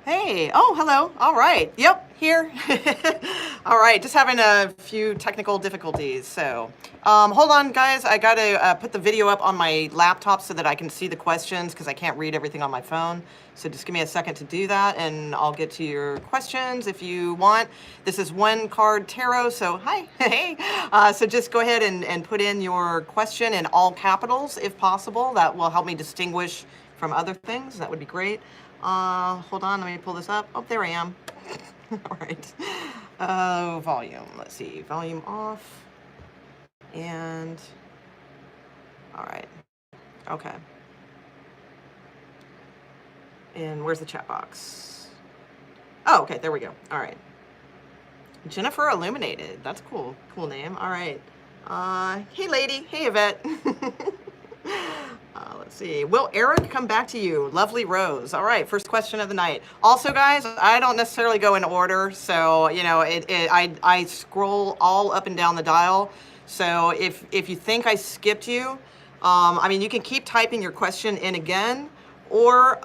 Hey, oh, hello. All right. Yep, here. All right, just having a few technical difficulties. So, hold on, guys. I got to put the video up on my laptop so that I can see the questions because I can't read everything on my phone. So just give me a second to do that and I'll get to your questions if you want. This is one card tarot, so hi, hey. So just go ahead and put in your question in all capitals if possible. That will help me distinguish from other things. That would be great. Hold on, let me pull this up. Oh, there I am. All right. Volume, let's see, volume off. And, all right, okay. And where's the chat box? Oh, okay, there we go. All right. Jennifer Illuminated, that's cool, cool name. All right. Hey lady, hey Yvette. Let's see. Will Eric come back to you? Lovely Rose. All right, first question of the night. Also, guys, I don't necessarily go in order, so you know, I scroll all up and down the dial. So if you think I skipped you, I mean, you can keep typing your question in again, or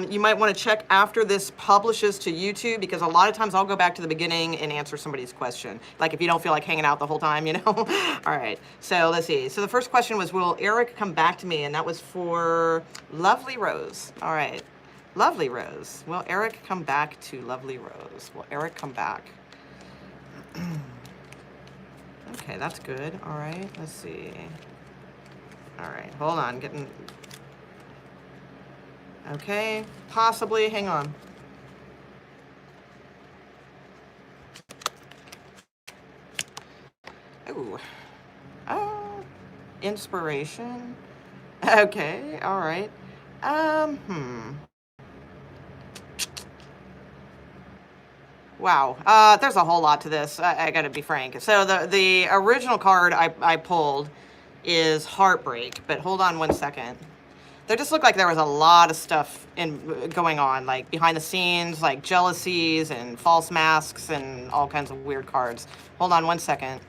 you might want to check after this publishes to YouTube, because a lot of times I'll go back to the beginning and answer somebody's question. Like if you don't feel like hanging out the whole time, you know? All right, so let's see. So the first question was, will Eric come back to me? And that was for Lovely Rose. All right, Lovely Rose. Will Eric come back to Lovely Rose? Will Eric come back? Okay, that's good. All right, let's see. All right, hold on, getting... Okay, possibly, hang on. Ooh, oh, inspiration. Okay, all right. Wow, there's a whole lot to this, I gotta be frank. So the original card I pulled is Heartbreak, but hold on one second. There just looked like there was a lot of stuff going on, like behind the scenes, like jealousies and false masks and all kinds of weird cards. Hold on one second.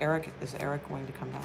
Is Eric going to come back?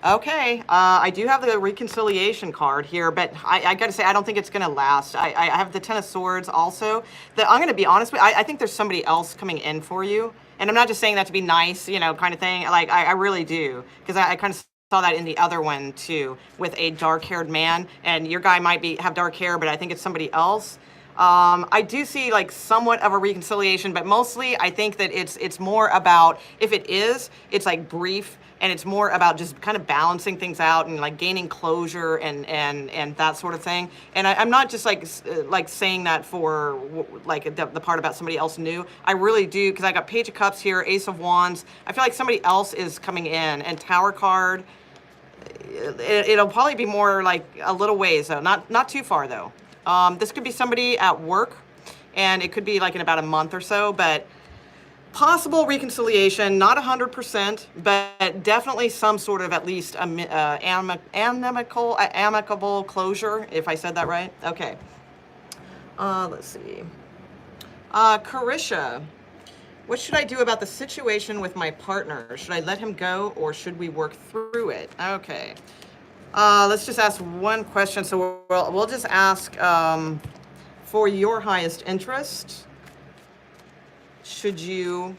Okay, I do have the reconciliation card here, but I gotta say, I don't think it's gonna last. I have the Ten of Swords also. I'm gonna be honest with you, I think there's somebody else coming in for you. And I'm not just saying that to be nice, you know, kind of thing. Like, I really do, because I kind of saw that in the other one too, with a dark-haired man. And your guy might have dark hair, but I think it's somebody else. I do see like somewhat of a reconciliation, but mostly I think that it's more about, if it is, it's like brief, and it's more about just kind of balancing things out and like gaining closure and that sort of thing. And I'm not just like saying that for like the part about somebody else new. I really do, because I got Page of Cups here, Ace of Wands. I feel like somebody else is coming in, and Tower card. It'll probably be more like a little ways though, not too far though. This could be somebody at work, and it could be like in about a month or so, but possible reconciliation, not 100%, but definitely some sort of at least amicable closure, if I said that right. Okay. Let's see. Carisha, what should I do about the situation with my partner? Should I let him go, or should we work through it? Okay. Let's just ask one question. So we'll just ask, for your highest interest, should you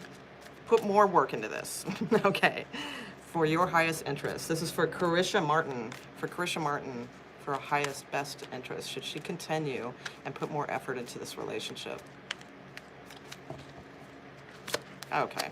put more work into this? Okay, for your highest interest. This is for Carisha Martin. For Carisha Martin, for her highest, best interest. Should she continue and put more effort into this relationship? Okay.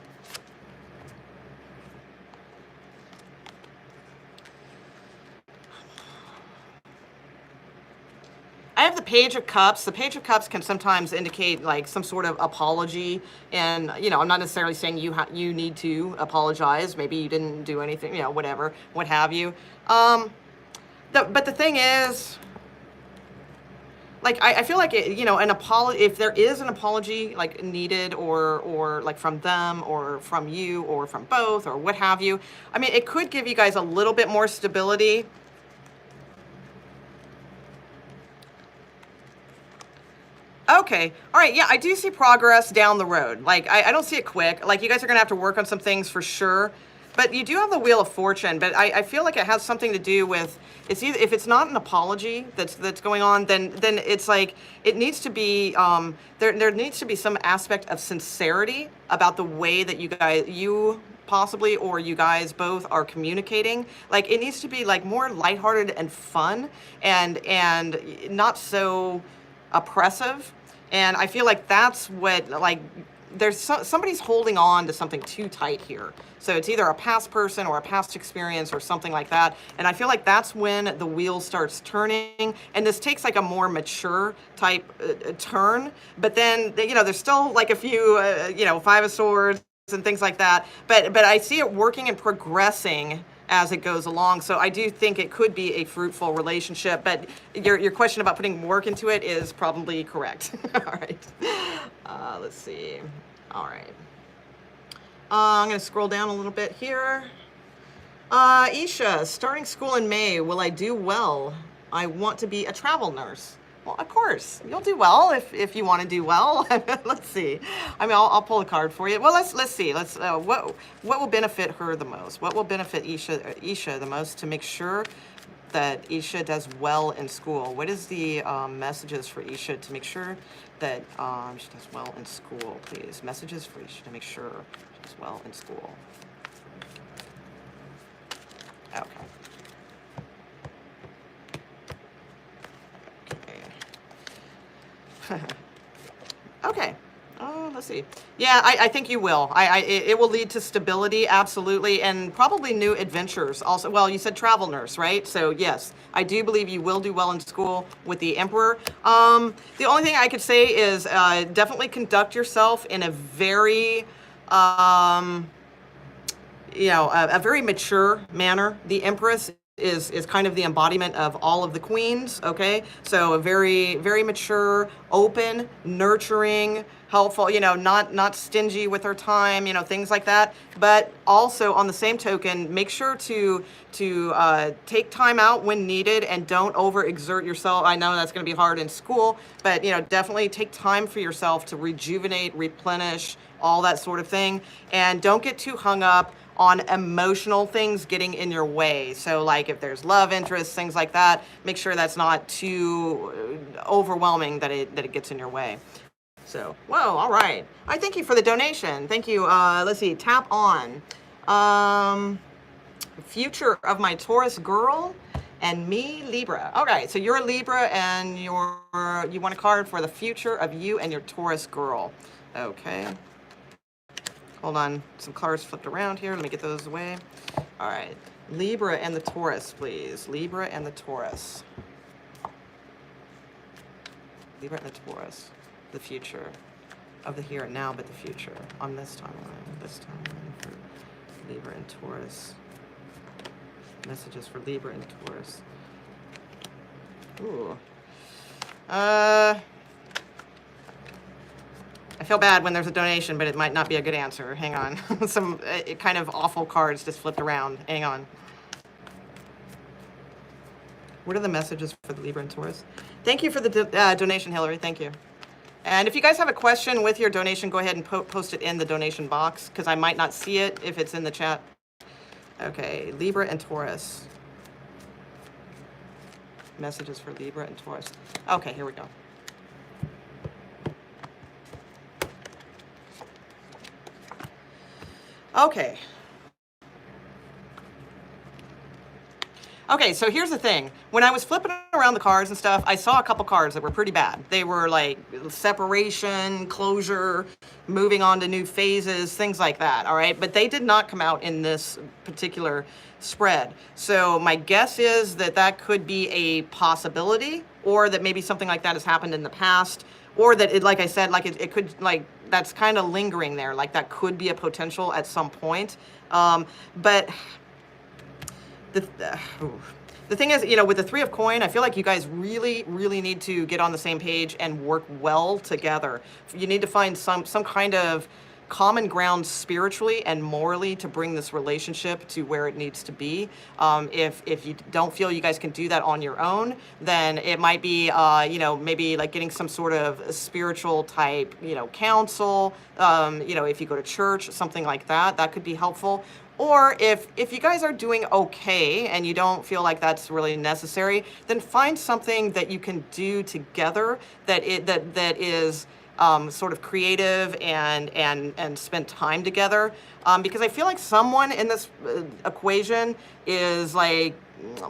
I have the Page of Cups. The Page of Cups can sometimes indicate like some sort of apology, and you know, I'm not necessarily saying you need to apologize. Maybe you didn't do anything, you know, whatever, what have you. But the thing is, like I feel like you know, an apology, if there is an apology like needed, or like from them or from you or from both or what have you. I mean, it could give you guys a little bit more stability. Okay. All right. Yeah, I do see progress down the road. Like, I don't see it quick. Like, you guys are going to have to work on some things for sure. But you do have the Wheel of Fortune, but I feel like it has something to do with, it's either, if it's not an apology that's going on, then it's like it needs to be there needs to be some aspect of sincerity about the way that you possibly, or you guys both, are communicating. Like, it needs to be like more lighthearted and fun, and not so oppressive. And I feel like that's what, like, somebody's holding on to something too tight here. So it's either a past person or a past experience or something like that. And I feel like that's when the wheel starts turning. And this takes like a more mature type turn. But then, there's still like a few, Five of Swords and things like that. But I see it working and progressing as it goes along. So I do think it could be a fruitful relationship, but your question about putting work into it is probably correct. All right. Let's see. All right. I'm going to scroll down a little bit here. Isha, starting school in May, will I do well? I want to be a travel nurse. Well, of course, you'll do well if you want to do well. Let's see. I mean, I'll pull a card for you. Well, let's see. What will benefit her the most? What will benefit Isha the most to make sure that Isha does well in school? What is the messages for Isha to make sure that she does well in school, please? Messages for Isha to make sure she does well in school. Okay. Okay. Let's see. Yeah, I think you will. It will lead to stability, absolutely, and probably new adventures also. Well, you said travel nurse, right? So yes, I do believe you will do well in school with the Emperor. The only thing I could say is definitely conduct yourself in a very, a very mature manner. The Empress is kind of the embodiment of all of the queens, okay? So a very, very mature, open, nurturing, helpful, not stingy with her time, things like that. But also, on the same token, make sure to take time out when needed and don't overexert yourself. I know that's going to be hard in school, but definitely take time for yourself to rejuvenate, replenish, all that sort of thing. And don't get too hung up on emotional things getting in your way. So like if there's love interests, things like that, make sure that's not too overwhelming that it gets in your way. So, whoa, all right. I thank you for the donation. Thank you. Let's see, tap on. Future of my Taurus girl and me, Libra. Okay, so you're a Libra and you want a card for the future of you and your Taurus girl. Okay. Hold on, some cards flipped around here. Let me get those away. All right, Libra and the Taurus, please. Libra and the Taurus. Libra and the Taurus. The future of the here and now, but the future on this timeline. This timeline for Libra and Taurus. Messages for Libra and Taurus. Ooh. I feel bad when there's a donation, but it might not be a good answer. Hang on. Some kind of awful cards just flipped around. Hang on. What are the messages for the Libra and Taurus? Thank you for the donation, Hillary. Thank you. And if you guys have a question with your donation, go ahead and post it in the donation box, because I might not see it if it's in the chat. Okay, Libra and Taurus. Messages for Libra and Taurus. Okay, here we go. Okay. Okay, so here's the thing. When I was flipping around the cards and stuff, I saw a couple cards that were pretty bad. They were like separation, closure, moving on to new phases, things like that, all right? But they did not come out in this particular spread. So my guess is that that could be a possibility, or that maybe something like that has happened in the past, or that it, like I said, like it could, like, that's kind of lingering there, like that could be a potential at some point. But the thing is, with the Three of Coin, I feel like you guys really, really need to get on the same page and work well together. You need to find some kind of common ground spiritually and morally to bring this relationship to where it needs to be. If you don't feel you guys can do that on your own, then it might be, maybe like getting some sort of spiritual type, counsel, if you go to church, something like that, that could be helpful. Or if you guys are doing okay and you don't feel like that's really necessary, then find something that you can do together that is sort of creative and spend time together. Because I feel like someone in this equation is like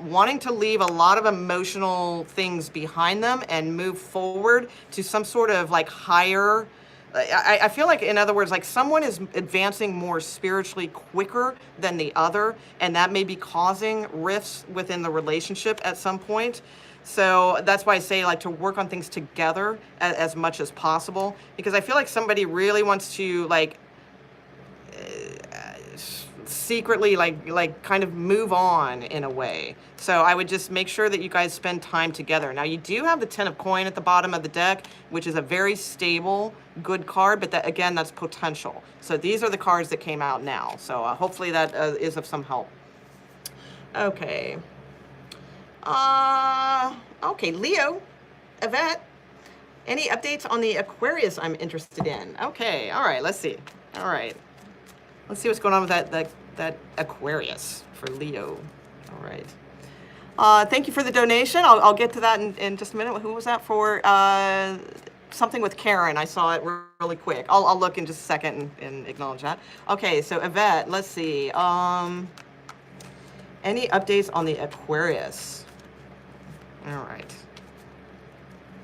wanting to leave a lot of emotional things behind them and move forward to some sort of like higher. I feel like, in other words, like someone is advancing more spiritually quicker than the other, and that may be causing rifts within the relationship at some point. So that's why I say like to work on things together as much as possible, because I feel like somebody really wants to like secretly like kind of move on in a way. So I would just make sure that you guys spend time together. Now you do have the 10 of coin at the bottom of the deck, which is a very stable, good card, but that, again, that's potential. So these are the cards that came out now. So hopefully that is of some help. Okay. Okay, Leo, Yvette, any updates on the Aquarius I'm interested in? Okay, all right, let's see. All right. Let's see what's going on with that Aquarius for Leo. All right. Thank you for the donation. I'll get to that in just a minute. Who was that for? Something with Karen. I saw it really quick. I'll look in just a second and acknowledge that. Okay, so Yvette, let's see. Any updates on the Aquarius? All right.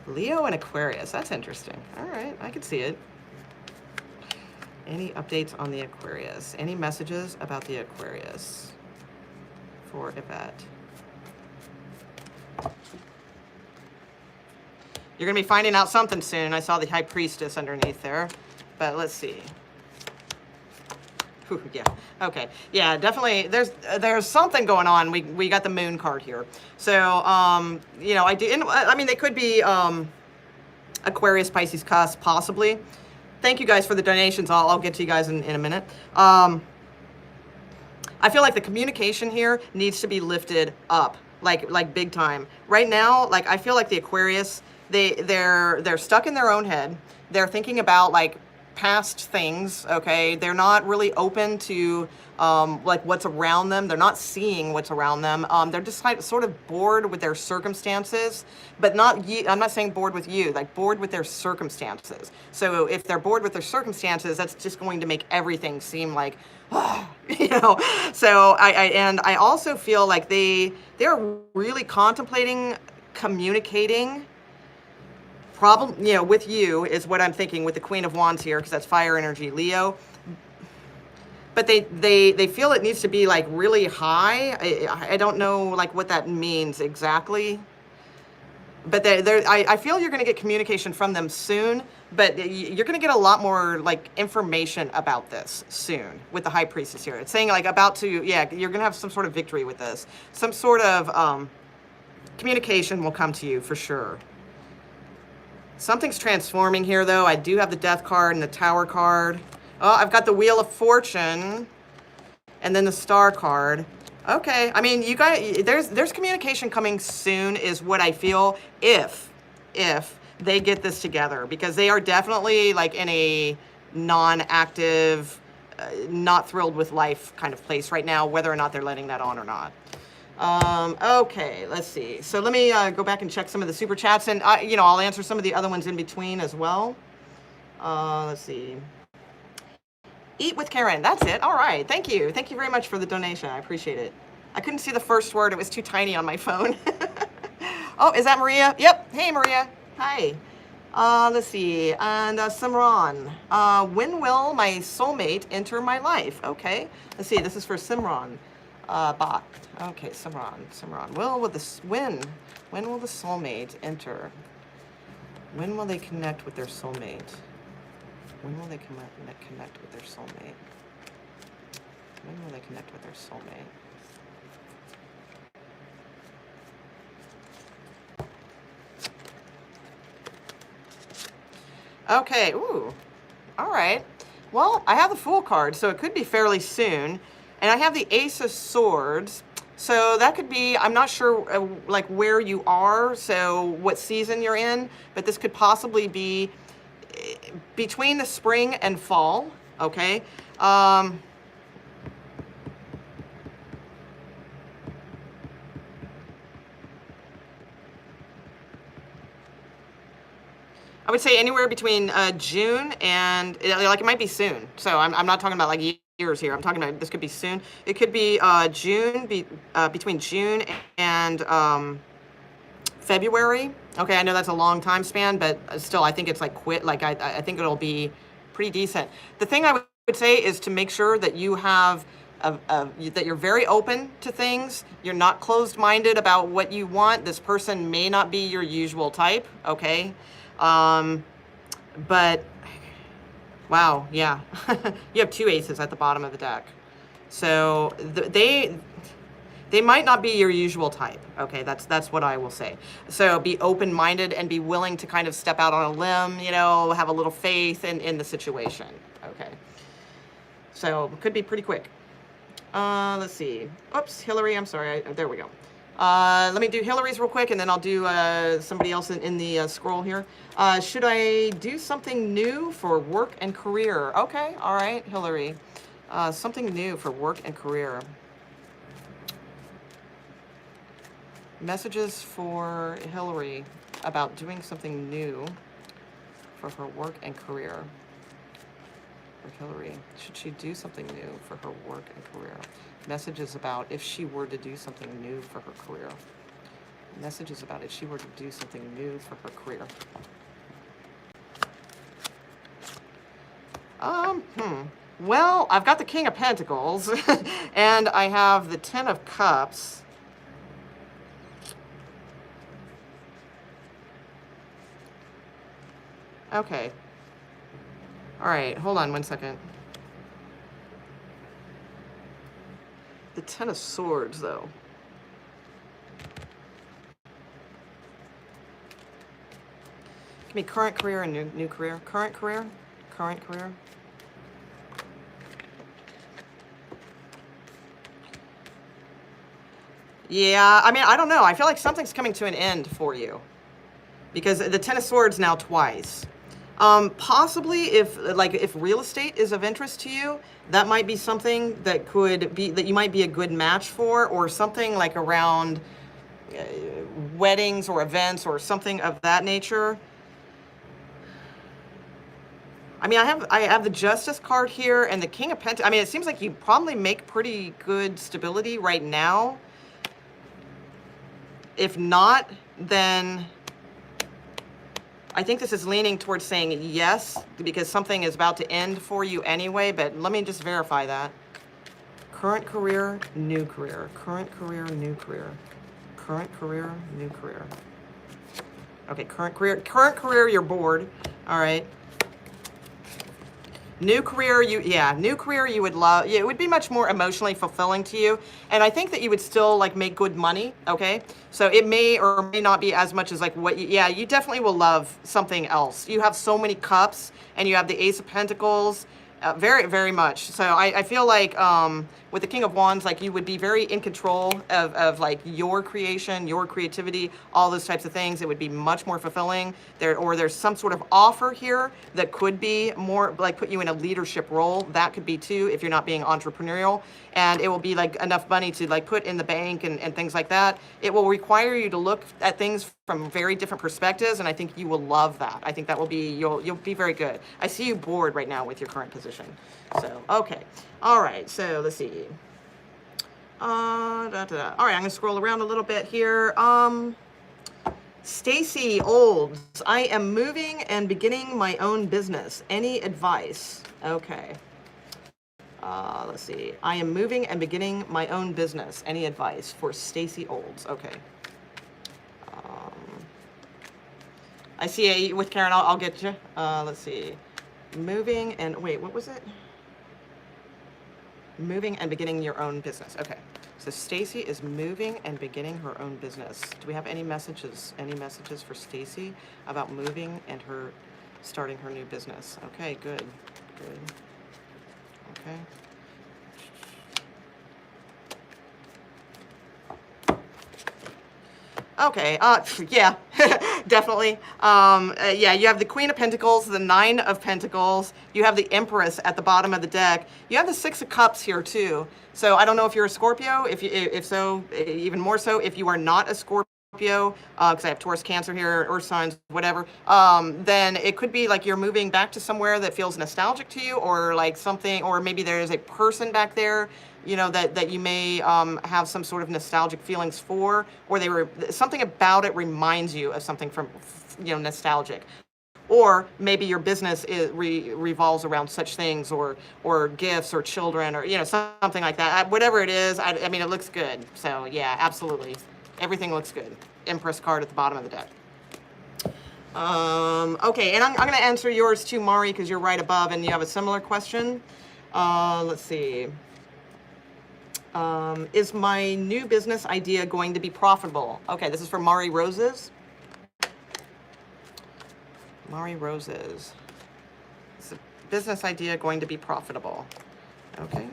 Leo and Aquarius. That's interesting. All right, I can see it. Any updates on the Aquarius? Any messages about the Aquarius for Yvette? You're going to be finding out something soon. I saw the High Priestess underneath there, but let's see. Whew, yeah. Okay. Yeah, definitely. There's something going on. We got the Moon card here. So, you know, I mean, they could be Aquarius, Pisces, cusp, possibly. Thank you guys for the donations. I'll get to you guys in a minute. I feel like the communication here needs to be lifted up, like big time. Right now, like I feel like the Aquarius, they're stuck in their own head. They're thinking about like past things. Okay, they're not really open to like what's around them. They're not seeing what's around them. They're just like sort of bored with their circumstances, but not you. I'm not saying bored with you, like bored with their circumstances. So if they're bored with their circumstances, that's just going to make everything seem like, you know. So I also feel like they're really contemplating communicating. Problem, you know, with you is what I'm thinking with the Queen of Wands here, because that's fire energy, Leo. But they feel it needs to be like really high. I don't know like what that means exactly. But I feel you're going to get communication from them soon. But you're going to get a lot more like information about this soon with the High Priestess here. It's saying like about to, yeah, you're going to have some sort of victory with this. Some sort of communication will come to you for sure. Something's transforming here, though. I do have the Death card and the Tower card. Oh, I've got the Wheel of Fortune and then the Star card. Okay, I mean, you guys, there's communication coming soon is what I feel if they get this together, because they are definitely like in a non-active, not thrilled with life kind of place right now, whether or not they're letting that on or not. Okay, let's see. So let me go back and check some of the super chats, and you know, I'll answer some of the other ones in between as well. Let's see. Eat with Karen. That's it. All right. Thank you. Thank you very much for the donation. I appreciate it. I couldn't see the first word. It was too tiny on my phone. Oh, is that Maria? Yep. Hey, Maria. Hi. Let's see. And Simran. When will my soulmate enter my life? Okay. Let's see. This is for Simran. Bach. Okay, Simran. When will the soulmate enter? When will they connect with their soulmate? When will they connect with their soulmate? When will they connect with their soulmate? Okay, ooh. All right. Well, I have the Fool card, so it could be fairly soon. And I have the Ace of Swords. So that could be, I'm not sure like where you are, so what season you're in, but this could possibly be between the spring and fall, okay? I would say anywhere between June and, like, it might be soon. So I'm not talking about like years here. I'm talking about this could be soon. It could be between June and February. Okay, I know that's a long time span, but still, I think it's like I think it'll be pretty decent. The thing I would say is to make sure that you have that you're very open to things. You're not closed-minded about what you want. This person may not be your usual type, okay? But wow, yeah, you have 2 aces at the bottom of the deck, so they might not be your usual type. Okay, that's what I will say. So be open-minded and be willing to kind of step out on a limb, you know, have a little faith in the situation. Okay, so it could be pretty quick. Let's see. Oops, Hillary, I'm sorry. There we go. Let me do Hillary's real quick, and then I'll do somebody else in the scroll here. Should I do something new for work and career? Okay, all right, Hillary. Something new for work and career. Messages for Hillary about doing something new for her work and career. For Hillary, should she do something new for her work and career? Messages about if she were to do something new for her career. Messages about if she were to do something new for her career. Well, I've got the King of Pentacles, and I have the Ten of Cups. Okay. All right, hold on one second. The Ten of Swords, though. Give me current career and new career. Current career, current career. Yeah, I mean, I don't know. I feel like something's coming to an end for you, because the Ten of Swords now twice. Possibly if real estate is of interest to you, that might be something that you might be a good match for, or something like around weddings or events or something of that nature. I mean, I have the Justice card here and the King of Pentacles. I mean, it seems like you probably make pretty good stability right now. If not, then I think this is leaning towards saying yes, because something is about to end for you anyway, but let me just verify that. Current career, new career. Current career, new career. Current career, new career. Okay, current career, you're bored. All right. New career, new career you would love. Yeah, it would be much more emotionally fulfilling to you. And I think that you would still like make good money, okay? So it may or may not be as much as like what you definitely will love something else. You have so many cups and you have the Ace of Pentacles, very, very much. So I feel like with the King of Wands, like you would be very in control of like your creation, your creativity, all those types of things. It would be much more fulfilling. There's some sort of offer here that could be more like put you in a leadership role. That could be too, if you're not being entrepreneurial. And it will be like enough money to like put in the bank and things like that. It will require you to look at things from very different perspectives, and I think you will love that. I think that will be, you'll be very good. I see you bored right now with your current position. So, okay. All right, so let's see. All right, I'm gonna scroll around a little bit here. Stacy Olds, I am moving and beginning my own business. Any advice? Okay. Let's see. I am moving and beginning my own business. Any advice for Stacy Olds? Okay. I see with Karen. I'll get you. Let's see. Moving and wait. What was it? Moving and beginning your own business. Okay. So Stacy is moving and beginning her own business. Do we have any messages? Any messages for Stacy about moving and her starting her new business? Okay. Good. Good. Okay. Okay, yeah, definitely. Yeah, you have the Queen of Pentacles, the Nine of Pentacles. You have the Empress at the bottom of the deck. You have the Six of Cups here too. So I don't know if you're a Scorpio. If so, even more so, if you are not a Scorpio, because I have Taurus Cancer here, Earth signs, whatever, then it could be like you're moving back to somewhere that feels nostalgic to you, or like something, or maybe there is a person back there, that you may have some sort of nostalgic feelings for, or something about it reminds you of something from, nostalgic. Or maybe your business revolves around such things, or gifts, or children, or something like that. Whatever it is, I mean, it looks good. So yeah, absolutely, everything looks good. Empress card at the bottom of the deck. Okay, and I'm going to answer yours too, Mari, because you're right above, and you have a similar question. Let's see. Is my new business idea going to be profitable? Okay, this is for Mari Roses. Mari Roses. Is the business idea going to be profitable? Okay.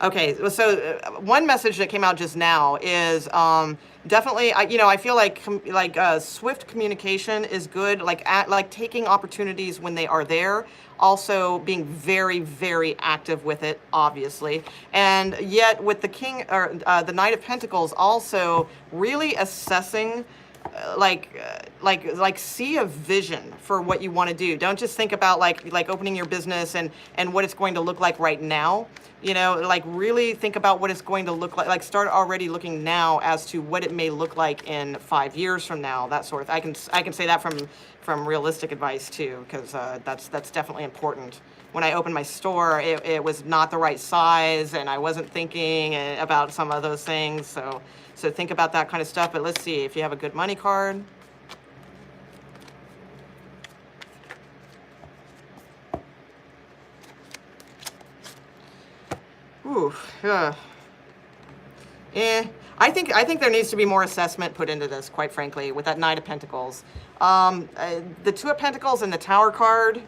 Okay, so one message that came out just now is definitely, I feel like swift communication is good, like taking opportunities when they are there, also being very, very active with it, obviously, and yet with the King, or the Knight of Pentacles, also really assessing, see a vision for what you want to do. Don't just think about like opening your business and what it's going to look like right now. Really think about what it's going to look like start already looking now as to what it may look like in 5 years from now, that sort of. I can say that from realistic advice too, because that's definitely important. When I opened my store, it was not the right size, and I wasn't thinking about some of those things. So think about that kind of stuff. But let's see if you have a good money card. Ooh, I think there needs to be more assessment put into this, quite frankly, with that Knight of Pentacles. The Two of Pentacles and the Tower card,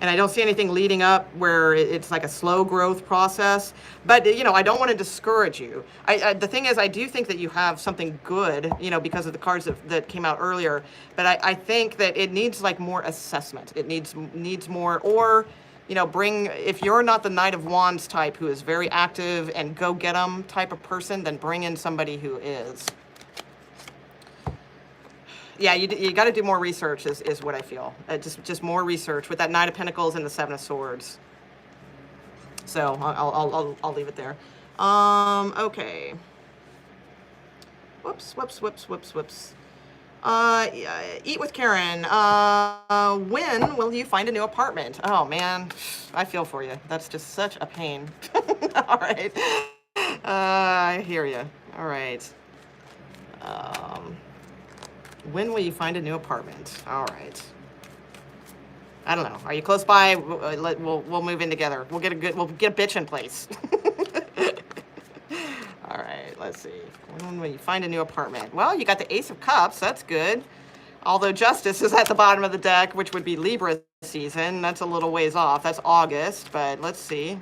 and I don't see anything leading up where it's like a slow growth process. But, I don't want to discourage you. The thing is, I do think that you have something good, because of the cards that came out earlier. But I think that it needs like more assessment. It needs more, or, if you're not the Knight of Wands type who is very active and go get 'em type of person, then bring in somebody who is. Yeah, you got to do more research is what I feel. Just more research with that Knight of Pentacles and the Seven of Swords. So I'll leave it there. Okay. Whoops. Eat with Karen. When will you find a new apartment? Oh man, I feel for you. That's just such a pain. All right. I hear you. All right. When will you find a new apartment? All right. I don't know. Are you close by? We'll move in together. We'll get a bitch in place. All right. Let's see. When will you find a new apartment? Well, you got the Ace of Cups. That's good. Although Justice is at the bottom of the deck, which would be Libra season. That's a little ways off. That's August, but let's see.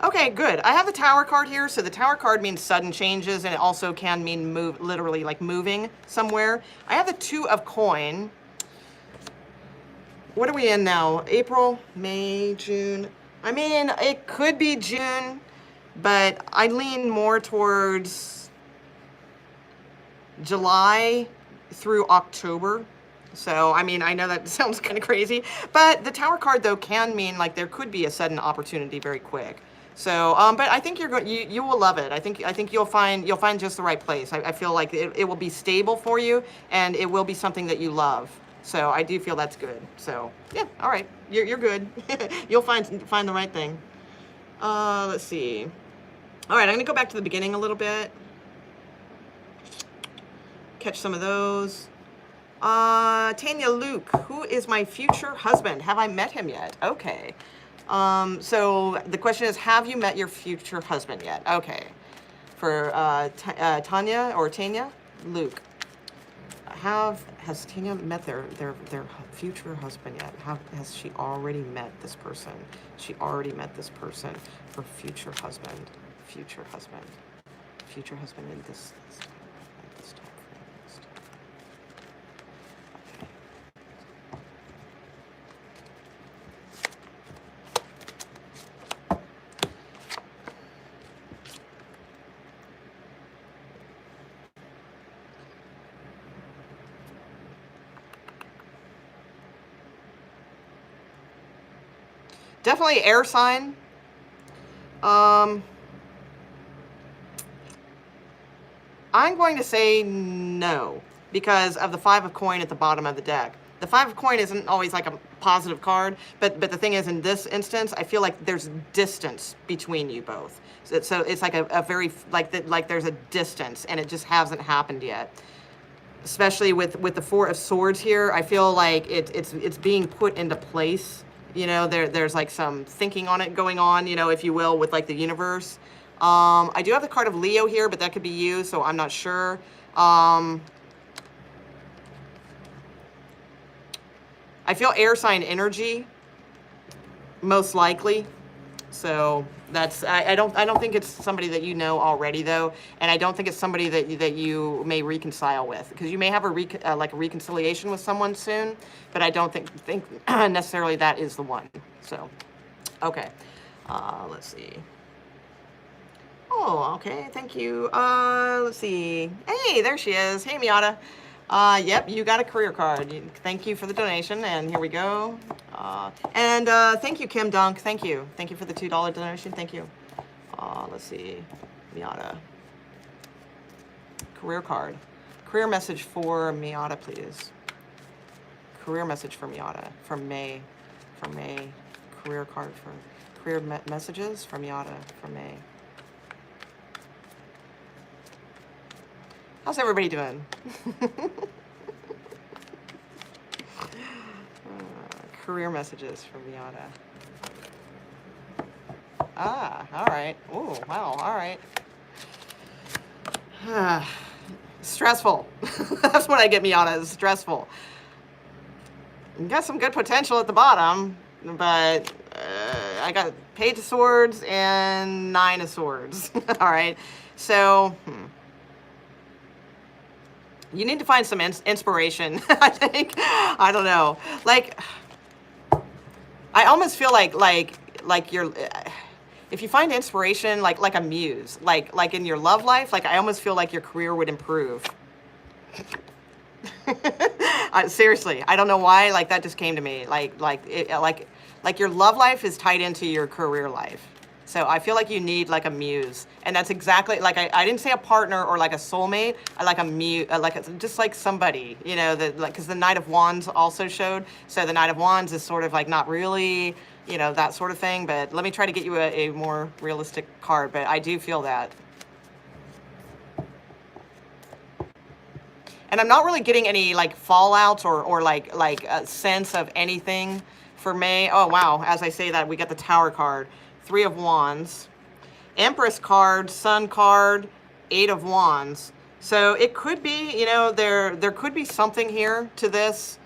Okay, good. I have the Tower card here. So the Tower card means sudden changes, and it also can mean literally like moving somewhere. I have the Two of Coin. What are we in now? April, May, June. I mean, it could be June, but I lean more towards July through October. So, I mean, I know that sounds kind of crazy, but the Tower card, though, can mean like there could be a sudden opportunity very quick. So, but I think you will love it. I think you'll find just the right place. I feel like it will be stable for you, and it will be something that you love. So I do feel that's good. So yeah, all right, you're good. You'll find the right thing. Let's see. All right, I'm gonna go back to the beginning a little bit. Catch some of those. Tanya Luke, who is my future husband? Have I met him yet? Okay. So the question is, have you met your future husband yet? Okay. For Tanya Luke, has Tanya met their future husband yet? Has she already met this person? She already met this person. Her future husband in this Definitely air sign. I'm going to say no because of the 5 of coin at the bottom of the deck. The 5 of coin isn't always like a positive card, but the thing is, in this instance, I feel like there's distance between you both. So it's like a very, like there's a distance, and it just hasn't happened yet. Especially with the 4 of swords here, I feel like it's being put into place. You know, there's like some thinking on it going on, you know, if you will, with like the universe. I do have the card of Leo here, but that could be you, so I'm not sure. I feel air sign energy, most likely. So that's, I don't think it's somebody that you know already though, and I don't think it's somebody that you may reconcile with, because you may have like a reconciliation with someone soon, but I don't think necessarily that is the one. So, okay, let's see. Oh, okay, thank you. Let's see. Hey, there she is. Hey, Miata. Yep, you got a career card. Thank you for the donation, and here we go. And thank you, Kim Dunk. Thank you. Thank you for the $2 donation. Thank you. Let's see. Miata. Career card. Career message for Miata, please. Career message for Miata. For May. For May. Career card for... Career messages for Miata. For May. How's everybody doing? Career messages from Miata. Ah, all right. Oh, wow, all right. Stressful. That's what I get Miata, is stressful. You got some good potential at the bottom, but I got Page of Swords and 9 of Swords. All right, so... You need to find some inspiration, I think. I don't know. Like, I almost feel like you're, if you find inspiration, like a muse, like in your love life, like I almost feel like your career would improve. Seriously, I don't know why, like that just came to me. Like your love life is tied into your career life. So I feel like you need like a muse, and that's exactly like I didn't say a partner or like a soulmate. I like a muse, just like somebody, you know, that like, because the Knight of Wands also showed. So the Knight of Wands is sort of like not really, you know, that sort of thing. But let me try to get you a more realistic card. But I do feel that. And I'm not really getting any like fallouts or like a sense of anything for May. Oh wow! As I say that, we got the Tower card. 3 of Wands, Empress card, Sun card, 8 of Wands. So it could be, you know, there could be something here to this.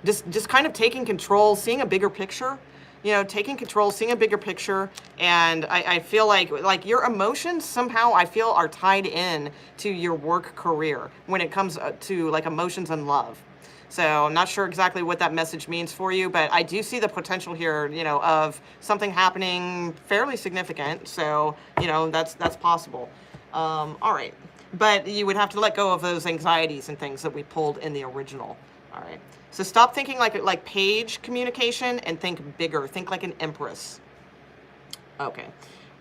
Just kind of taking control, seeing a bigger picture. You know, taking control, seeing a bigger picture, and I feel like your emotions somehow I feel are tied in to your work career when it comes to like emotions and love. So I'm not sure exactly what that message means for you, but I do see the potential here, you know, of something happening fairly significant. So, you know, that's possible. All right. But you would have to let go of those anxieties and things that we pulled in the original. All right. So stop thinking like page communication and think bigger. Think like an empress. Okay.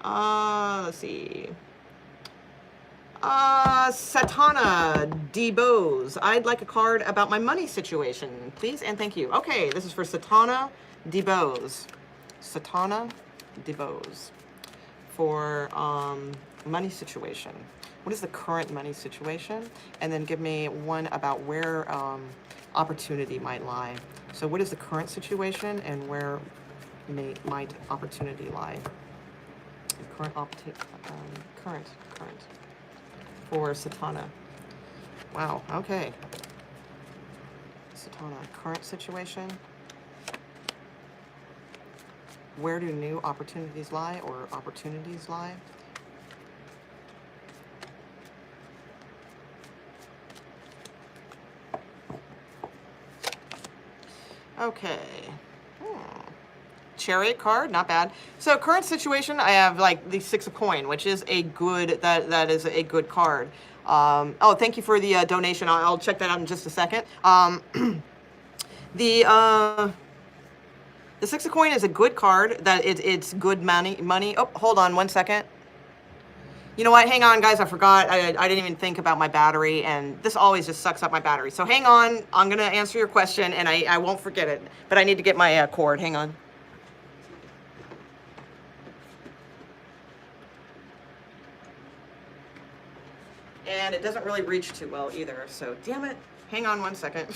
Let's see. Satana DeBose. I'd like a card about my money situation, please and thank you. Okay, this is for Satana DeBose. Satana DeBose. For money situation. What is the current money situation? And then give me one about where opportunity might lie. So what is the current situation and where might opportunity lie? Current. For Satana. Wow, okay. Satana, current situation. Where do new opportunities lie or opportunities lie? Okay. Chariot card, not bad. So current situation, I have like the 6 of coin, which is a good, that is a good card. Oh, thank you for the donation. I'll check that out in just a second. The Six of Coin is a good card. That it's good money. Oh, hold on 1 second. You know what? Hang on, guys. I forgot. I didn't even think about my battery, and this always just sucks up my battery. So hang on. I'm gonna answer your question, and I won't forget it. But I need to get my cord. Hang on. And it doesn't really reach too well either. So damn it. Hang on 1 second.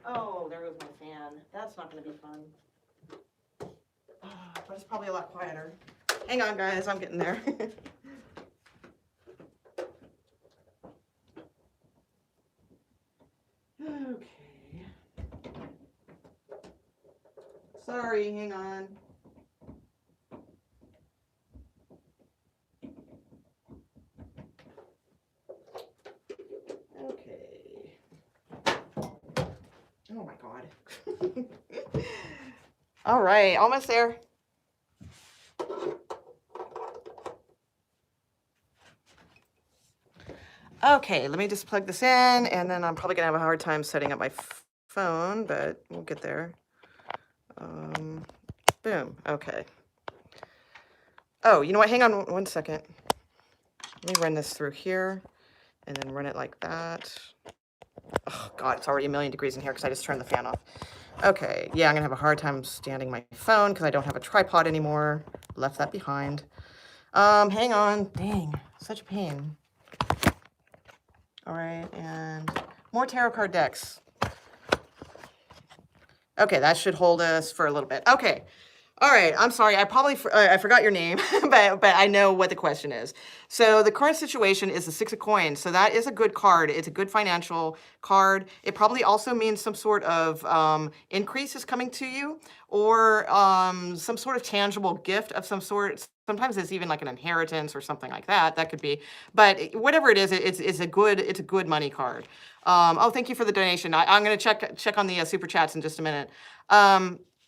Oh, there goes my fan. That's not going to be fun. But it's probably a lot quieter. Hang on, guys. I'm getting there. Okay. Sorry, hang on. Okay. Oh my God. All right, almost there. Okay, let me just plug this in, and then I'm probably gonna have a hard time setting up my phone, but we'll get there. Boom, okay. Oh, you know what, hang on 1 second. Let me run this through here, and then run it like that. Oh God, it's already a million degrees in here because I just turned the fan off. Okay, yeah, I'm gonna have a hard time standing my phone because I don't have a tripod anymore. Left that behind. Hang on, dang, such a pain. All right, and more tarot card decks. Okay, that should hold us for a little bit. Okay. All right, I'm sorry. I probably I forgot your name, but I know what the question is. So the current situation is the Six of Coins. So that is a good card. It's a good financial card. It probably also means some sort of increase is coming to you, or some sort of tangible gift of some sort. Sometimes it's even like an inheritance or something like that. That could be. But whatever it is, it's a good money card. Oh, thank you for the donation. I'm going to check on the super chats in just a minute.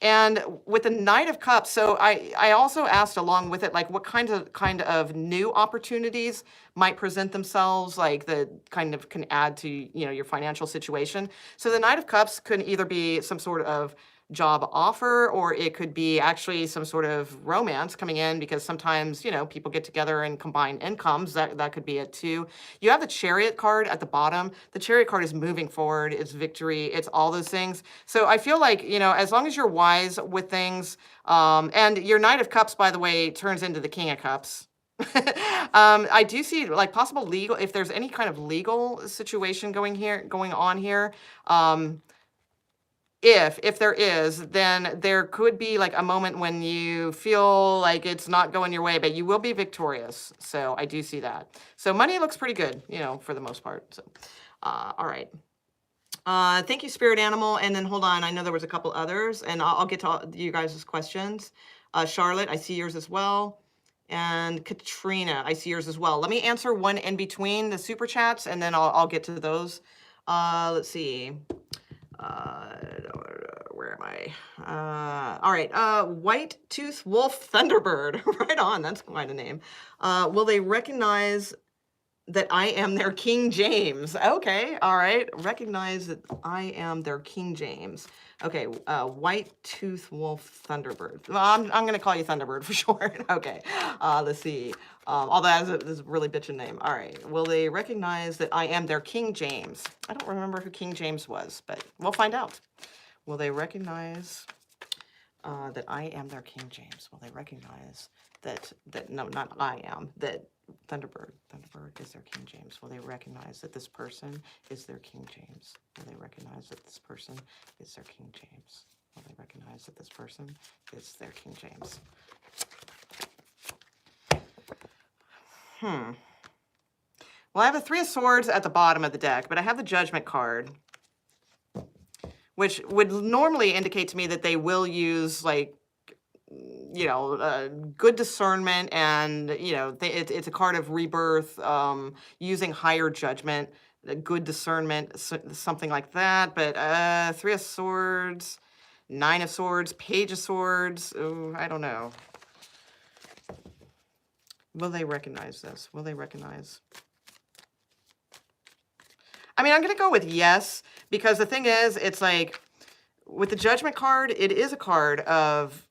And with the Knight of Cups, so I also asked along with it, like what kind of new opportunities might present themselves, like the kind of can add to, you know, your financial situation. So the Knight of Cups could either be some sort of job offer, or it could be actually some sort of romance coming in, because sometimes, you know, people get together and combine incomes. That could be it too. You have the Chariot card at the bottom. The Chariot card is moving forward, it's victory, it's all those things. So I feel like, you know, as long as you're wise with things, and your Knight of Cups, by the way, turns into the King of Cups. I do see like possible legal, if there's any kind of legal situation going on here, if there is, then there could be like a moment when you feel like it's not going your way, but you will be victorious. So I do see that. So money looks pretty good, you know, for the most part. So, all right. Thank you, Spirit Animal. And then hold on, I know there was a couple others, and I'll get to all you guys' questions. Charlotte, I see yours as well. And Katrina, I see yours as well. Let me answer one in between the super chats, and then I'll get to those. Let's see. Where am I? All right. White Tooth Wolf Thunderbird. Right on. That's quite a name. Will they recognize that I am their King James? Okay. All right. Recognize that I am their King James. Okay. White Tooth Wolf Thunderbird. Well, I'm going to call you Thunderbird for short. Okay. Let's see. Although that is a really bitchin' name. All right. Will they recognize that I am their King James? I don't remember who King James was, but we'll find out. Will they recognize that I am their King James? Will they recognize that no, not I am, that Thunderbird is their King James? Will they recognize that this person is their King James? Will they recognize that this person is their King James? Will they recognize that this person is their King James? Well, I have the Three of Swords at the bottom of the deck, but I have the Judgment card, which would normally indicate to me that they will use, like, you know, good discernment, and, you know, it's a card of rebirth, using higher judgment, good discernment, something like that. But Three of Swords, Nine of Swords, Page of Swords, ooh, I don't know. Will they recognize this? Will they recognize? I mean, I'm going to go with yes, because the thing is, it's like with the Judgment card, it is a card of,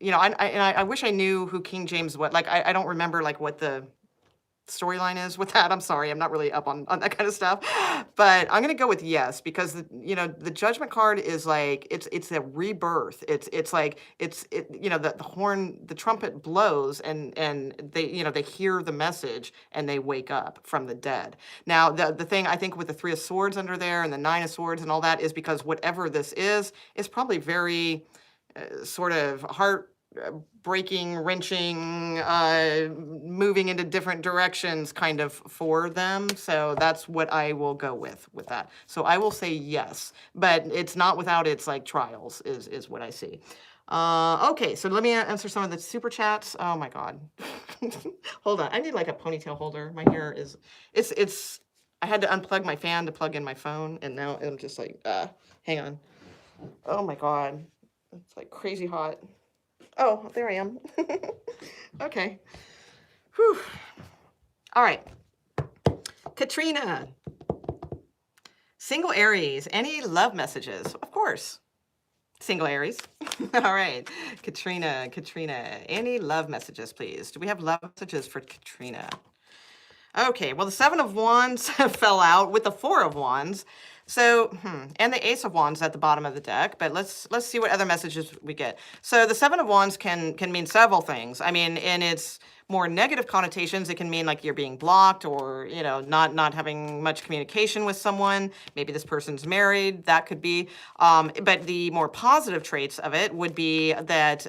you know, I wish I knew who King James was. Like, I don't remember like what the storyline is with that. I'm sorry, I'm not really up on that kind of stuff, but I'm gonna go with yes, because you know, the Judgment card is like it's a rebirth. It's like you know, the horn, the trumpet blows, and they, you know, they hear the message and they wake up from the dead. Now the thing I think with the Three of Swords under there and the Nine of Swords and all that is because whatever this is probably very sort of heart breaking, wrenching, moving into different directions kind of for them. So that's what I will go with that. So I will say yes, but it's not without its like trials is what I see. Okay, so let me answer some of the super chats. Oh my God. Hold on. I need like a ponytail holder. My hair is, it's, I had to unplug my fan to plug in my phone, and now I'm just like, hang on. Oh my God. It's like crazy hot. Oh, there I am. Okay. Whew. All right. Katrina. Single Aries. Any love messages? Of course. Single Aries. All right. Katrina. Any love messages, please? Do we have love messages for Katrina? Okay. Well, the Seven of Wands fell out with the Four of Wands. So, and the Ace of Wands at the bottom of the deck, but let's see what other messages we get. So the Seven of Wands can mean several things. I mean, in its more negative connotations, it can mean like you're being blocked, or, you know, not having much communication with someone. Maybe this person's married, that could be. But the more positive traits of it would be that,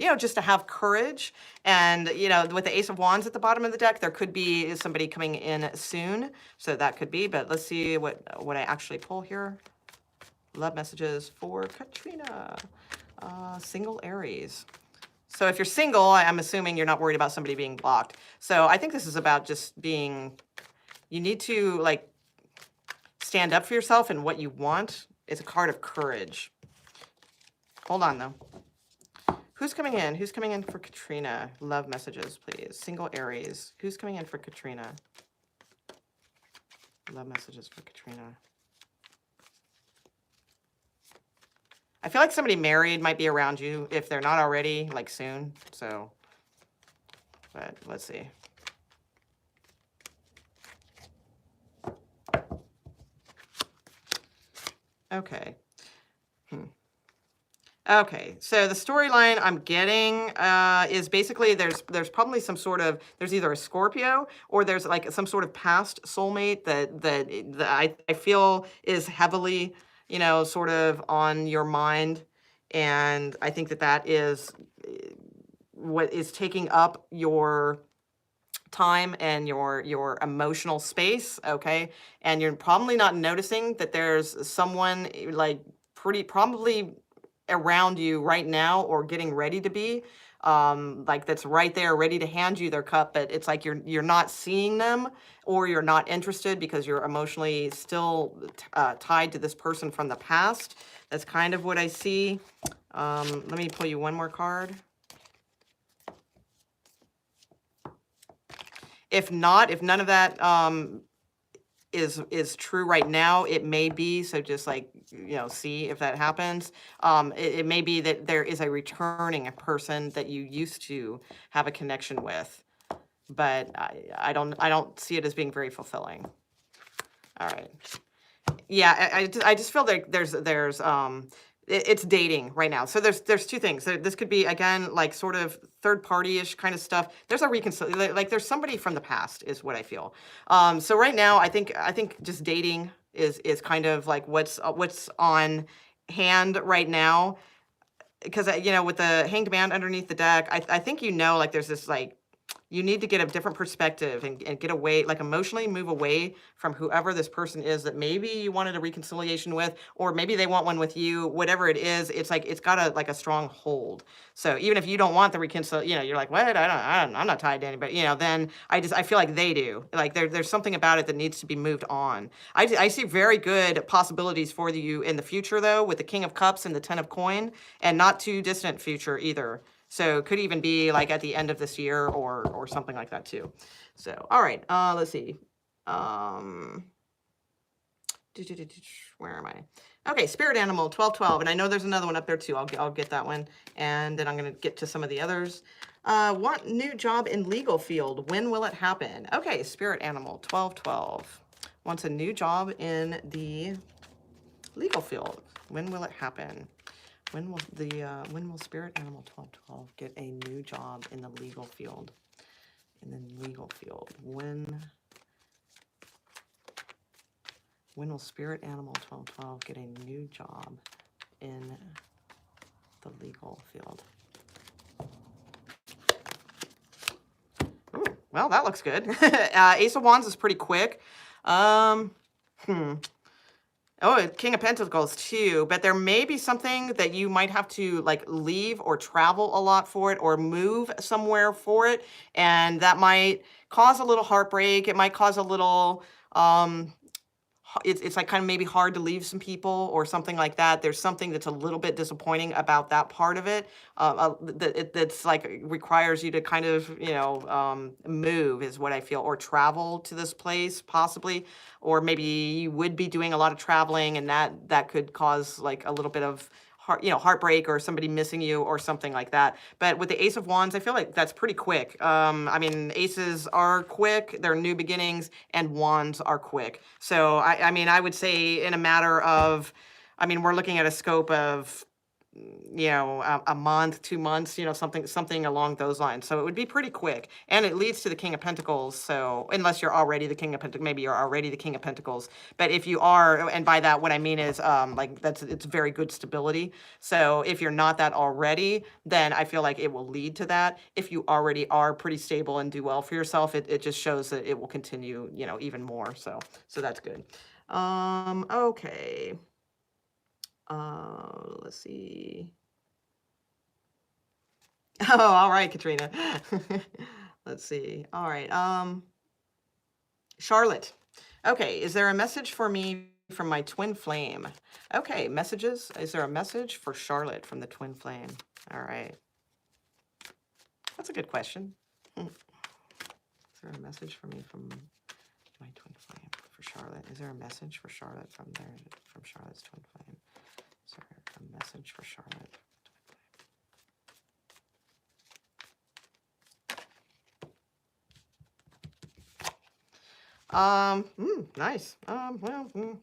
you know, just to have courage. And, you know, with the Ace of Wands at the bottom of the deck, there could be somebody coming in soon. So that could be, but let's see what I actually pull here. Love messages for Katrina. Single Aries. So if you're single, I'm assuming you're not worried about somebody being blocked. So I think this is about just being, you need to like stand up for yourself and what you want. It's a card of courage. Hold on though. Who's coming in? Who's coming in for Katrina? Love messages, please. Single Aries. Who's coming in for Katrina? Love messages for Katrina. I feel like somebody married might be around you if they're not already, like soon. So, but let's see. Okay. Okay, so the storyline I'm getting is basically there's probably some sort of, there's either a Scorpio or there's like some sort of past soulmate that I feel is heavily, you know, sort of on your mind. And I think that is what is taking up your time and your emotional space, okay? And you're probably not noticing that there's someone like probably around you right now, or getting ready to be, like that's right there ready to hand you their cup, but it's like you're not seeing them, or you're not interested because you're emotionally still tied to this person from the past. That's kind of what I see. Let me pull you one more card. If not, if none of that is true right now, it may be, so just like, you know, see if that happens. It may be that there is a returning person that you used to have a connection with, but I don't see it as being very fulfilling. All right. Yeah, I just feel like there's it's dating right now. So there's two things. So this could be, again, like sort of third party-ish kind of stuff. There's a reconciliation, like there's somebody from the past is what I feel. So right now, I think just dating is kind of like what's on hand right now. Because, you know, with the Hanged Man underneath the deck, I think, you know, like there's this like, you need to get a different perspective and get away, like emotionally move away from whoever this person is that maybe you wanted a reconciliation with, or maybe they want one with you, whatever it is. It's like, it's got a strong hold. So even if you don't want the reconciliation, you know, you're like, what? I'm not tied to anybody, you know, then I feel like they do. Like there's something about it that needs to be moved on. I see very good possibilities for you in the future though, with the King of Cups and the Ten of Coin, and not too distant future either. So it could even be like at the end of this year or something like that too. So, all right, let's see. Where am I? Okay, spirit animal 1212, and I know there's another one up there too. I'll get that one, and then I'm gonna get to some of the others. Want new job in legal field. When will it happen? Okay, spirit animal 1212 wants a new job in the legal field. When will it happen? When will spirit animal 1212 get a new job in the legal field? In the legal field, when will spirit animal 1212 get a new job in the legal field? Ooh, well, that looks good. Ace of Wands is pretty quick. Oh, King of Pentacles too, but there may be something that you might have to like leave or travel a lot for it or move somewhere for it. And that might cause a little heartbreak. It might cause a little, it's like kind of maybe hard to leave some people or something like that. There's something that's a little bit disappointing about that part of it. That's like requires you to kind of, move is what I feel, or travel to this place possibly, or maybe you would be doing a lot of traveling and that could cause like a little bit of heartbreak or somebody missing you or something like that. But with the Ace of Wands, I feel like that's pretty quick. I mean, aces are quick, they're new beginnings, and wands are quick. So, I mean, I would say in a matter of, I mean, we're looking at a scope of, a month, 2 months, something along those lines. So it would be pretty quick. And it leads to the King of Pentacles. So unless you're already the King of Pentacles, maybe you're already the King of Pentacles. But if you are, and by that, what I mean is it's very good stability. So if you're not that already, then I feel like it will lead to that. If you already are pretty stable and do well for yourself, it just shows that it will continue, even more. So that's good. Okay. Let's see. Oh, all right, Katrina. Let's see. All right. Charlotte. Okay, is there a message for me from my twin flame? Okay, messages. Is there a message for Charlotte from the twin flame? All right. That's a good question. Is there a message for me from my twin flame for Charlotte? Is there a message for Charlotte from Charlotte's twin flame? Is there a message for Charlotte? Nice.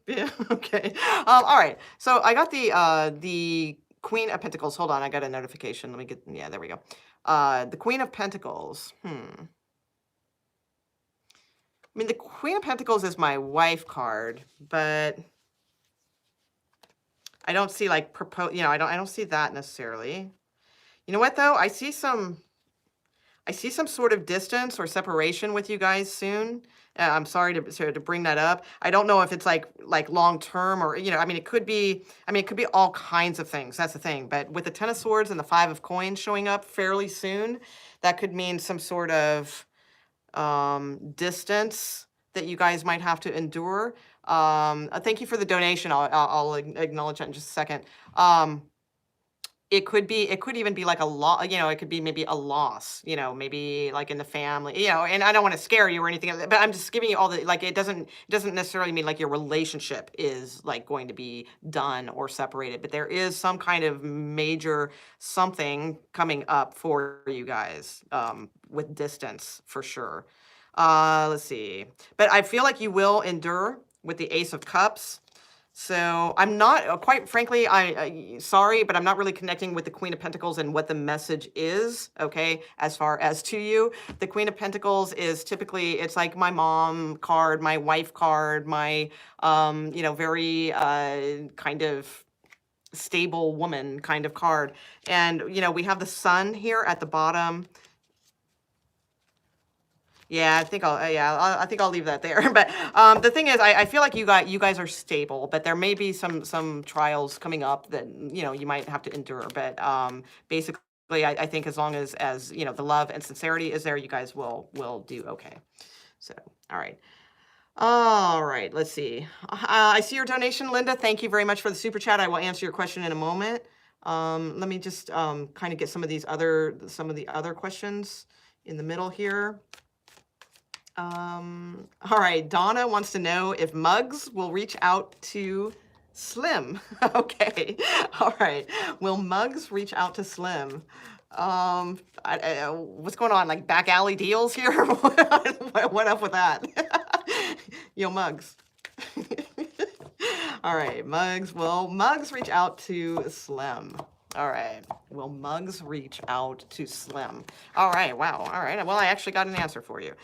Yeah, okay. All right. So I got the Queen of Pentacles. Hold on, I got a notification. Let me get, yeah, there we go. The Queen of Pentacles. I mean, the Queen of Pentacles is my wife card, but I don't see like I don't see that necessarily. You know what though? I see some sort of distance or separation with you guys soon. I'm sorry to bring that up. I don't know if it's like long term or, I mean, it could be all kinds of things. That's the thing. But with the Ten of Swords and the Five of Coins showing up fairly soon, that could mean some sort of distance that you guys might have to endure. Thank you for the donation. I'll acknowledge that in just a second. It could even be like a loss, it could be maybe a loss, maybe like in the family, and I don't want to scare you or anything, but I'm just giving you all the, like, it doesn't necessarily mean like your relationship is like going to be done or separated, but there is some kind of major something coming up for you guys, with distance for sure. Let's see, but I feel like you will endure with the Ace of Cups. So I'm not, quite frankly, sorry, but I'm not really connecting with the Queen of Pentacles and what the message is, okay, as far as to you. The Queen of Pentacles is typically, it's like my mom card, my wife card, my, very kind of stable woman kind of card. And, we have the Sun here at the bottom. Yeah, I think I'll leave that there. But the thing is, I feel like you guys are stable, but there may be some trials coming up that you might have to endure. But basically, I think as long as the love and sincerity is there, you guys will do okay. So, all right. All right, let's see. I see your donation, Linda. Thank you very much for the super chat. I will answer your question in a moment. Let me just kind of get some of the other questions in the middle here. All right, Donna wants to know if Muggs will reach out to Slim. Okay, all right. Will Muggs reach out to Slim? What's going on? Like back alley deals here? What up with that? Yo, Muggs. All right, Muggs. Will Muggs reach out to Slim? All right. Will Muggs reach out to Slim? All right. Wow. All right. Well, I actually got an answer for you.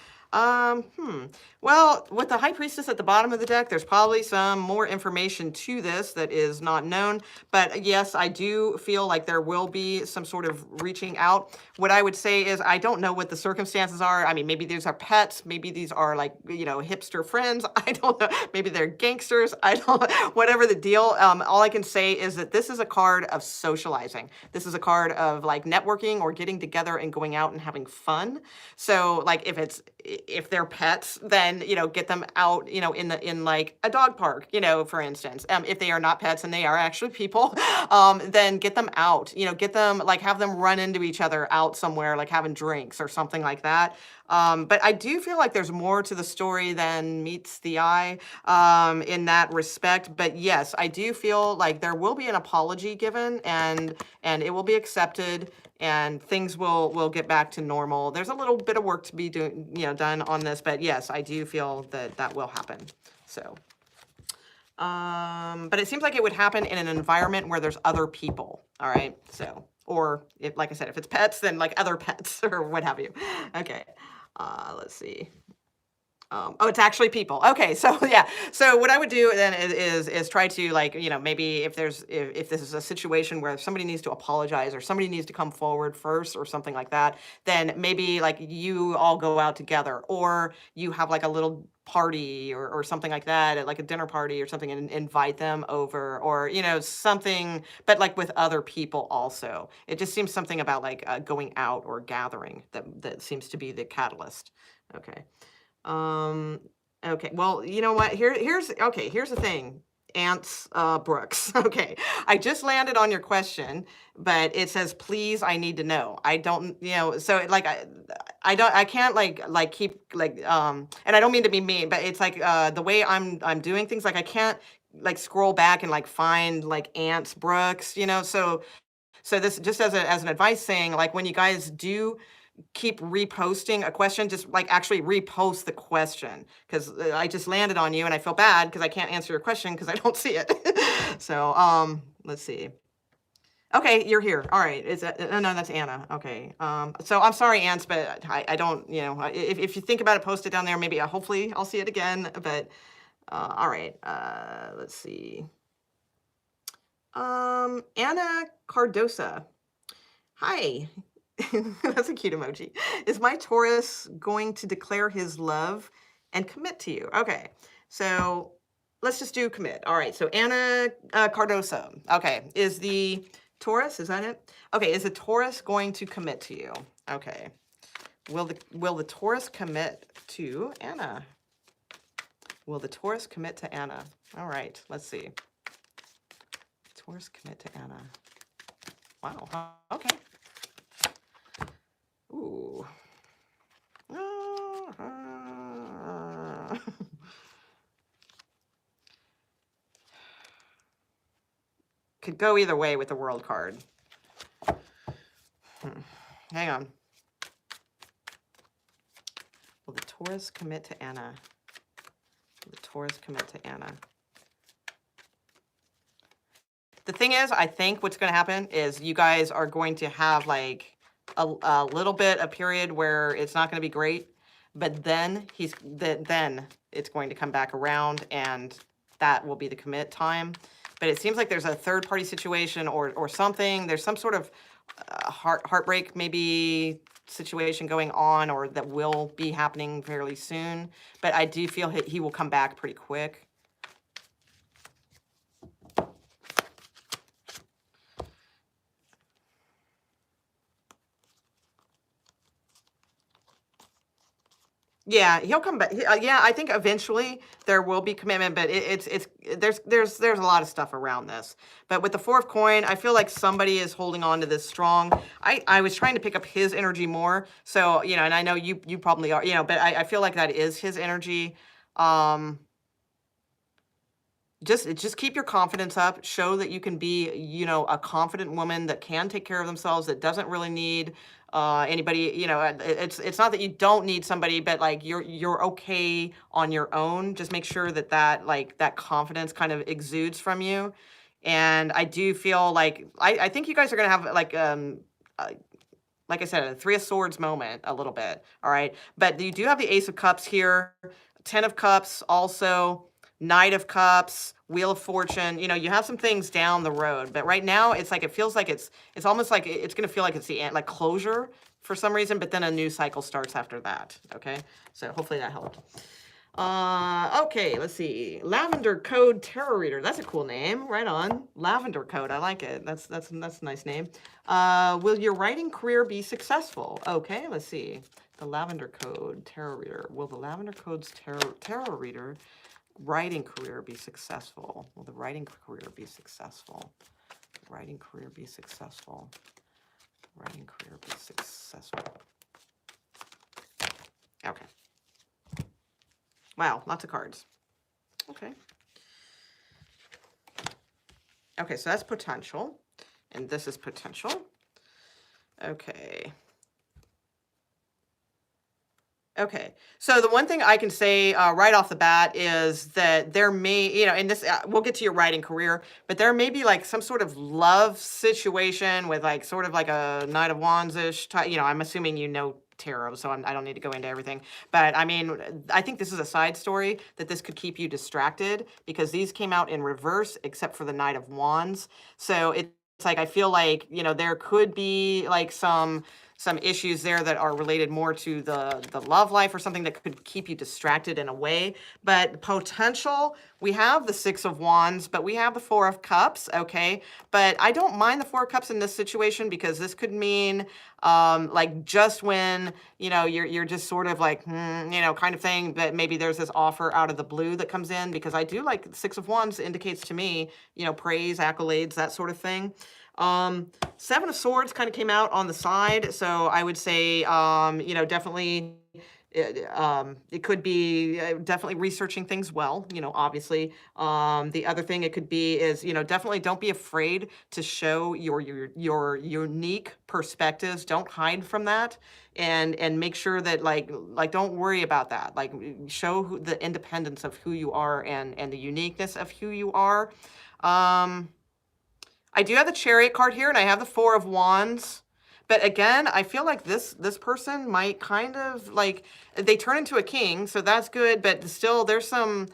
Well, with the High Priestess at the bottom of the deck, there's probably some more information to this that is not known. But yes, I do feel like there will be some sort of reaching out. What I would say is I don't know what the circumstances are. I mean, maybe these are pets. Maybe these are like, you know, hipster friends. I don't know. Maybe they're gangsters. I don't, whatever the deal. All I can say is that this is a card of socializing. This is a card of like networking or getting together and going out and having fun. So like if they're pets, then, you know, get them out, you know, in like a dog park, you know, for instance. If they are not pets and they are actually people, then get them out, you know, get them, like have them run into each other out somewhere, like having drinks or something like that. But I do feel like there's more to the story than meets the eye in that respect. But yes, I do feel like there will be an apology given and it will be accepted and things will get back to normal. There's a little bit of work to be done on this, but yes, I do feel that that will happen. So, but it seems like it would happen in an environment where there's other people. All right. So, or if, like I said, if it's pets, then like other pets or what have you. Okay. Let's see. Oh, it's actually people. Okay, so yeah. So what I would do then is try to, like, you know, maybe if this is a situation where somebody needs to apologize or somebody needs to come forward first or something like that, then maybe like you all go out together or you have like a little party or something like that, like a dinner party or something, and invite them over or, you know, something, but like with other people also. It just seems something about like going out or gathering that seems to be the catalyst. Okay. Um, okay, well, you know what? Here's the thing. Ants Brooks. Okay. I just landed on your question, but it says, please, I need to know. I don't, you know, so like I can't like keep like and I don't mean to be mean, but it's like the way I'm doing things, like I can't like scroll back and like find like Ants Brooks, you know. So this just as an advice saying, like when you guys do keep reposting a question, just like actually repost the question, because I just landed on you and I feel bad because I can't answer your question because I don't see it. So let's see. Okay, you're here. All right. Is that no, that's Anna. Okay. So I'm sorry, Ants, but I don't, you know, if you think about it, post it down there. Maybe hopefully I'll see it again. But all right. Let's see. Anna Cardosa. Hi. That's a cute emoji. Is my Taurus going to declare his love and commit to you? Okay, so let's just do commit. All right, so Anna Cardosa. Okay, is the Taurus, is that it? Okay, is the Taurus going to commit to you? Okay. Will the Taurus commit to Anna? Will the Taurus commit to Anna? All right, let's see. Taurus commit to Anna. Wow, okay. Ooh. Could go either way with the world card. Hang on. Will the Taurus commit to Anna? Will the Taurus commit to Anna? The thing is, I think what's going to happen is you guys are going to have like a little bit a period where it's not going to be great, but then then it's going to come back around and that will be the commit time. But it seems like there's a third party situation or something. There's some sort of heartbreak maybe situation going on, or that will be happening fairly soon. But I do feel he will come back pretty quick. Yeah, he'll come back. Yeah, I think eventually there will be commitment, but it's there's a lot of stuff around this. But with the Four of Coin, I feel like somebody is holding on to this strong. I was trying to pick up his energy more, so you know, and I know you probably are, you know, but I feel like that is his energy. Um, just keep your confidence up. Show that you can be, you know, a confident woman that can take care of themselves, that doesn't really need anybody. You know, it's not that you don't need somebody, but like you're okay on your own. Just make sure that that confidence kind of exudes from you. And I do feel like I think you guys are gonna have uh, like I said, a Three of Swords moment a little bit. All right. But you do have the Ace of Cups here, Ten of Cups also, Knight of Cups, Wheel of Fortune. You know, you have some things down the road. But right now, it's like it feels like it's almost like it's going to feel like it's the end, like closure for some reason, but then a new cycle starts after that. Okay. So hopefully that helped. Okay, let's see. Lavender Code Tarot Reader. That's a cool name. Right on. Lavender Code. I like it. That's a nice name. Will your writing career be successful? Okay, let's see. The Lavender Code Tarot Reader. Will the Lavender Code's Tarot Reader writing career be successful? Will the writing career be successful? Writing career be successful? Writing career be successful? Okay. Wow, lots of cards. Okay. Okay, so that's potential. And this is potential. Okay. Okay, so the one thing I can say right off the bat is that there may, you know, and this, we'll get to your writing career, but there may be like some sort of love situation with like sort of like a Knight of Wands-ish type, you know, I'm assuming you know tarot, so I don't need to go into everything. But I mean, I think this is a side story that this could keep you distracted because these came out in reverse except for the Knight of Wands. So it's like, I feel like, you know, there could be like some issues there that are related more to the love life or something that could keep you distracted in a way. But potential, we have the Six of Wands, but we have the Four of Cups, okay? But I don't mind the Four of Cups in this situation because this could mean like just when, you know, you're just sort of like, you know, kind of thing, but maybe there's this offer out of the blue that comes in because I do like the Six of Wands indicates to me, you know, praise, accolades, that sort of thing. Seven of Swords kind of came out on the side, so I would say, you know, definitely, it could be definitely researching things well, you know, obviously. The other thing it could be is, you know, definitely don't be afraid to show your unique perspectives. Don't hide from that, and make sure that like don't worry about that. Like show the independence of who you are and the uniqueness of who you are. I do have the Chariot card here, and I have the Four of Wands. But again, I feel like this person might kind of like, they turn into a king, so that's good. But still, there's some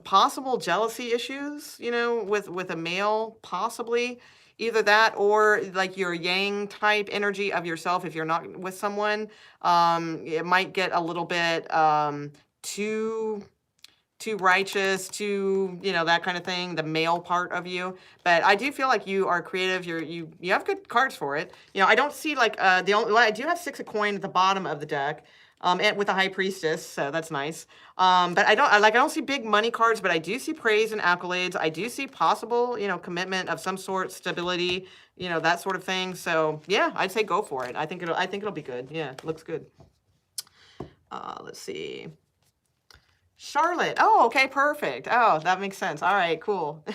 possible jealousy issues, you know, with a male, possibly. Either that or like your yang type energy of yourself. If you're not with someone, it might get a little bit too righteous, too, you know, that kind of thing, the male part of you. But I do feel like you are creative. You have good cards for it. You know, I don't see like the only, well, I do have Six of Coin at the bottom of the deck, and with a High Priestess, so that's nice. But I don't see big money cards, but I do see praise and accolades. I do see possible, you know, commitment of some sort, stability, you know, that sort of thing. So yeah, I'd say go for it. I think it'll be good. Yeah, looks good. Let's see. Charlotte. Oh, okay, perfect. Oh, that makes sense. All right, cool.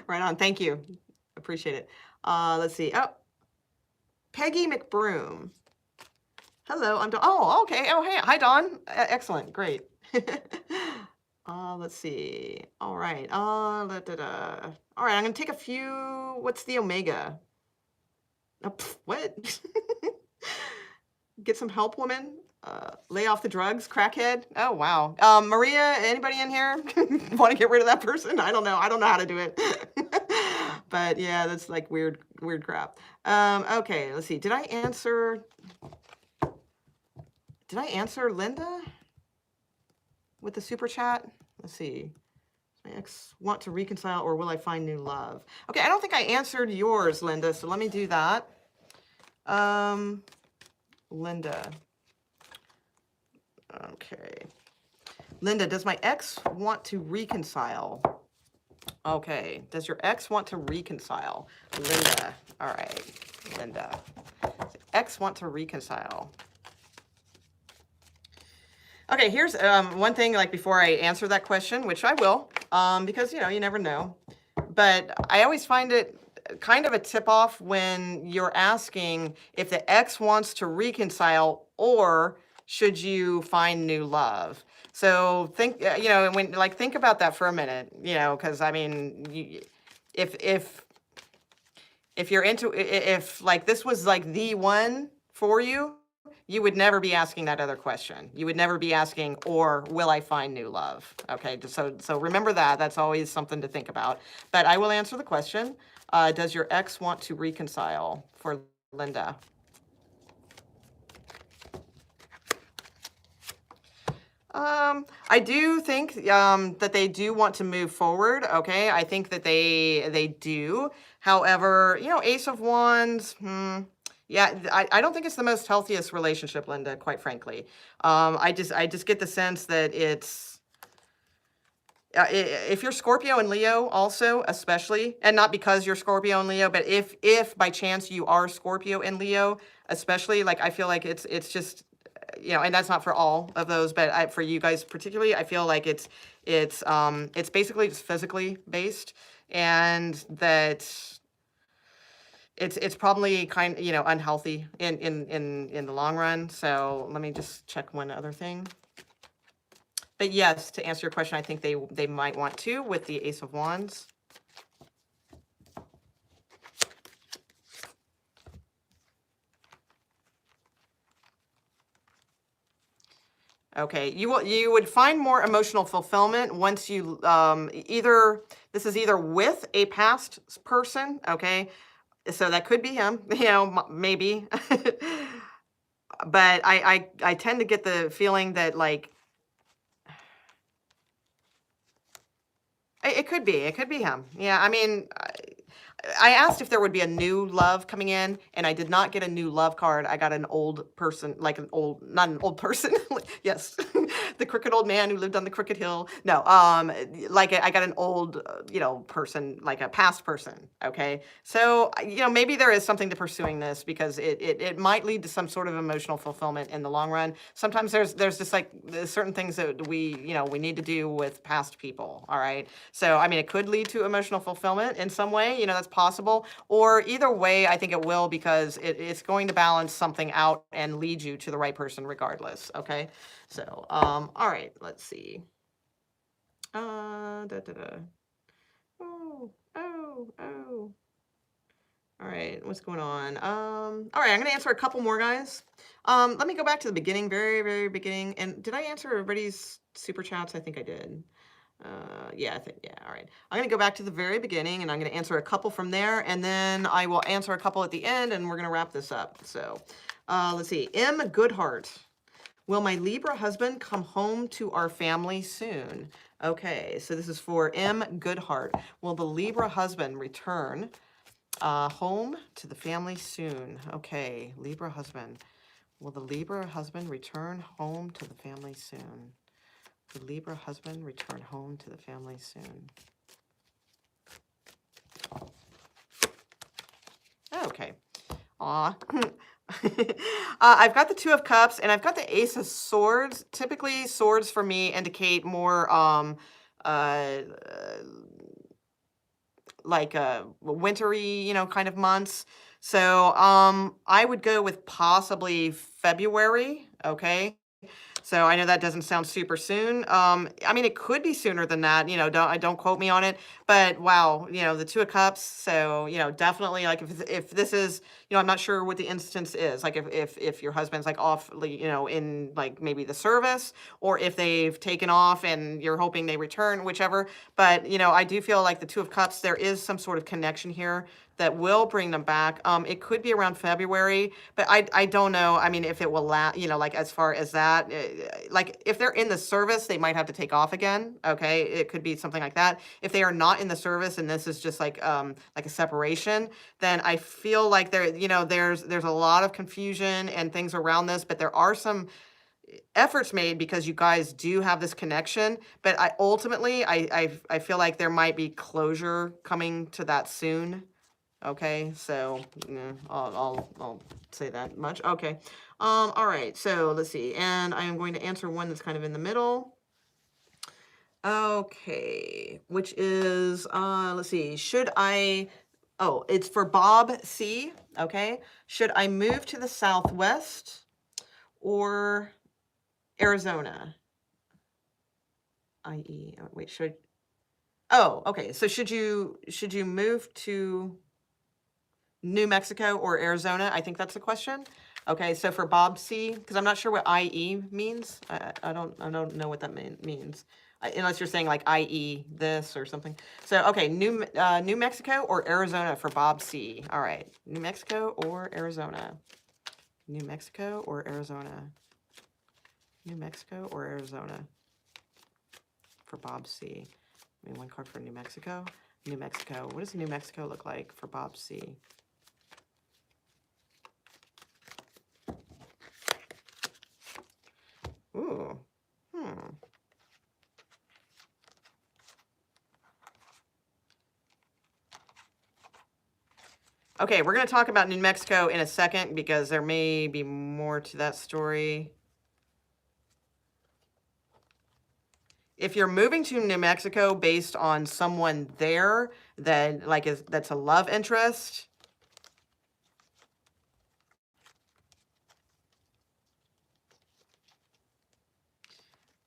Right on. Thank you. Appreciate it. Let's see. Oh, Peggy McBroom. Hello, I'm Dawn. Oh, okay. Oh, hey. Hi, Dawn. Excellent. Great. Let's see. All right. All right, I'm going to take a few. What's the Omega? Oh, what? Get some help, woman. Lay off the drugs, crackhead. Oh, wow. Maria, anybody in here want to get rid of that person? I don't know. I don't know how to do it. But yeah, that's like weird crap. Okay, let's see. Did I answer Linda with the super chat? Let's see. My ex want to reconcile or will I find new love? Okay, I don't think I answered yours, Linda, so let me do that. Linda. Okay. Linda, does my ex want to reconcile? Okay. Does your ex want to reconcile? Linda. All right. Linda. Does ex want to reconcile? Okay, here's one thing, like before I answer that question, which I will, because you never know. But I always find it kind of a tip off when you're asking if the ex wants to reconcile or should you find new love. So think, think about that for a minute, because I mean, if you're into, if like this was like the one for you, you would never be asking that other question. You would never be asking, or will I find new love? Okay, so remember that. That's always something to think about. But I will answer the question. Does your ex want to reconcile, for Linda? I do think that they do want to move forward. Okay, I think that they do. However, Ace of Wands. Yeah, I don't think it's the most healthiest relationship, Linda, quite frankly. I just get the sense that it's if you're Scorpio and Leo also, especially, and not because you're Scorpio and Leo, but if by chance you are Scorpio and Leo, especially, like I feel like it's just and that's not for all of those, but for you guys particularly, I feel like it's basically just physically based, and that it's probably unhealthy in the long run. So let me just check one other thing. But yes, to answer your question, I think they might want to with the Ace of Wands. Okay, you would find more emotional fulfillment once you this is either with a past person, okay? So that could be him, maybe. But I tend to get the feeling that like it could be him. Yeah, I mean, I asked if there would be a new love coming in, and I did not get a new love card. I got an old person, like not an old person. Yes, the crooked old man who lived on the crooked hill. No, like I got an old, person, like a past person. Okay, so maybe there is something to pursuing this because it might lead to some sort of emotional fulfillment in the long run. Sometimes there's just like certain things that we need to do with past people. All right, so I mean it could lead to emotional fulfillment in some way. That's possible, or either way, I think it will because it's going to balance something out and lead you to the right person regardless. Okay, so all right, let's see. Da, da, da. Oh. All right, what's going on? All right, I'm gonna answer a couple more, guys. Let me go back to the beginning, very, very beginning. And did I answer everybody's super chats? I think I did. Yeah, all right. I'm going to go back to the very beginning and I'm going to answer a couple from there, and then I will answer a couple at the end, and we're going to wrap this up. So let's see. M. Goodheart. Will my Libra husband come home to our family soon? Okay, so this is for M. Goodheart. Will the Libra husband return home to the family soon? Okay, Libra husband. Will the Libra husband return home to the family soon? The Libra husband return home to the family soon. Okay. Aw. I've got the Two of Cups and I've got the Ace of Swords. Typically, swords for me indicate more like wintry, kind of months. So I would go with possibly February. Okay. So I know that doesn't sound super soon. I mean, it could be sooner than that. Don't quote me on it. But wow, the Two of Cups. So definitely, like if this is, I'm not sure what the instance is. Like if your husband's like off, in like maybe the service, or if they've taken off and you're hoping they return, whichever. But I do feel like the Two of Cups, there is some sort of connection here that will bring them back. It could be around February, but I don't know. I mean, if it will last, like as far as that, like if they're in the service, they might have to take off again. Okay, it could be something like that. If they are not in the service and this is just like a separation, then I feel like there's a lot of confusion and things around this, but there are some efforts made because you guys do have this connection, but I feel like there might be closure coming to that soon. Okay, so yeah, I'll say that much. Okay, all right. So let's see, and I am going to answer one that's kind of in the middle. Okay, which is let's see, should I? Oh, it's for Bob C. Okay, should I move to the Southwest or Arizona? I.e., oh, wait, should? Oh, okay. So should you move to New Mexico or Arizona? I think that's the question. Okay, so for Bob C, because I'm not sure what IE means. I don't know what that means. Unless you're saying like IE this or something. So okay, New Mexico or Arizona for Bob C. All right, New Mexico or Arizona. New Mexico or Arizona. New Mexico or Arizona for Bob C. I mean, one card for New Mexico. New Mexico. What does New Mexico look like for Bob C? Ooh. Okay, we're going to talk about New Mexico in a second because there may be more to that story. If you're moving to New Mexico based on someone there that that's a love interest,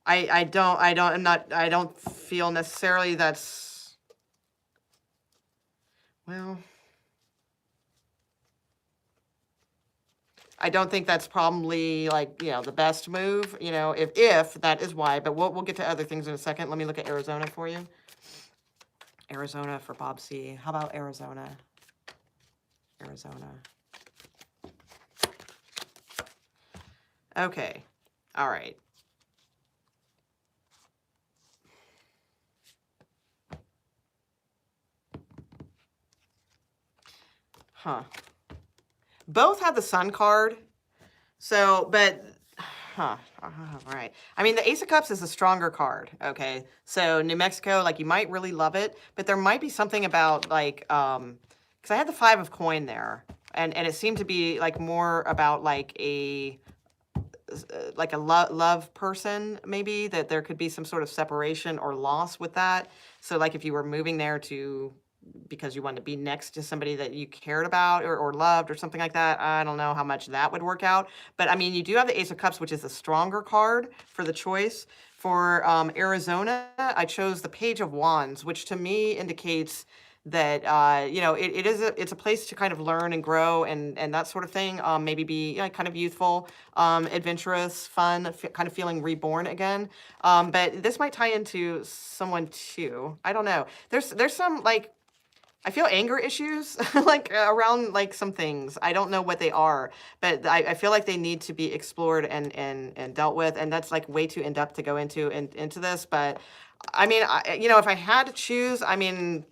I don't feel necessarily that's, well, I don't think that's probably like, the best move, if that is why, but we'll get to other things in a second. Let me look at Arizona for you. Arizona for Bob C. How about Arizona? Arizona. Okay. All right. Huh. Both have the Sun card. So, but, all right. I mean, the Ace of Cups is a stronger card, okay? So New Mexico, like, you might really love it, but there might be something about, like, because I had the Five of Coin there, and it seemed to be, like, more about, like, a love person, maybe, that there could be some sort of separation or loss with that. So, like, if you were moving there because you wanted to be next to somebody that you cared about or loved or something like that. I don't know how much that would work out. But I mean, you do have the Ace of Cups, which is a stronger card for the choice. For Arizona, I chose the Page of Wands, which to me indicates that it's a place to kind of learn and grow and that sort of thing. Maybe be kind of youthful, adventurous, fun, kind of feeling reborn again. But this might tie into someone too. I don't know. There's some like, I feel anger issues like around like some things. I don't know what they are, but I feel like they need to be explored and dealt with. And that's like way too in depth to go into this. But I mean, if I had to choose, I mean,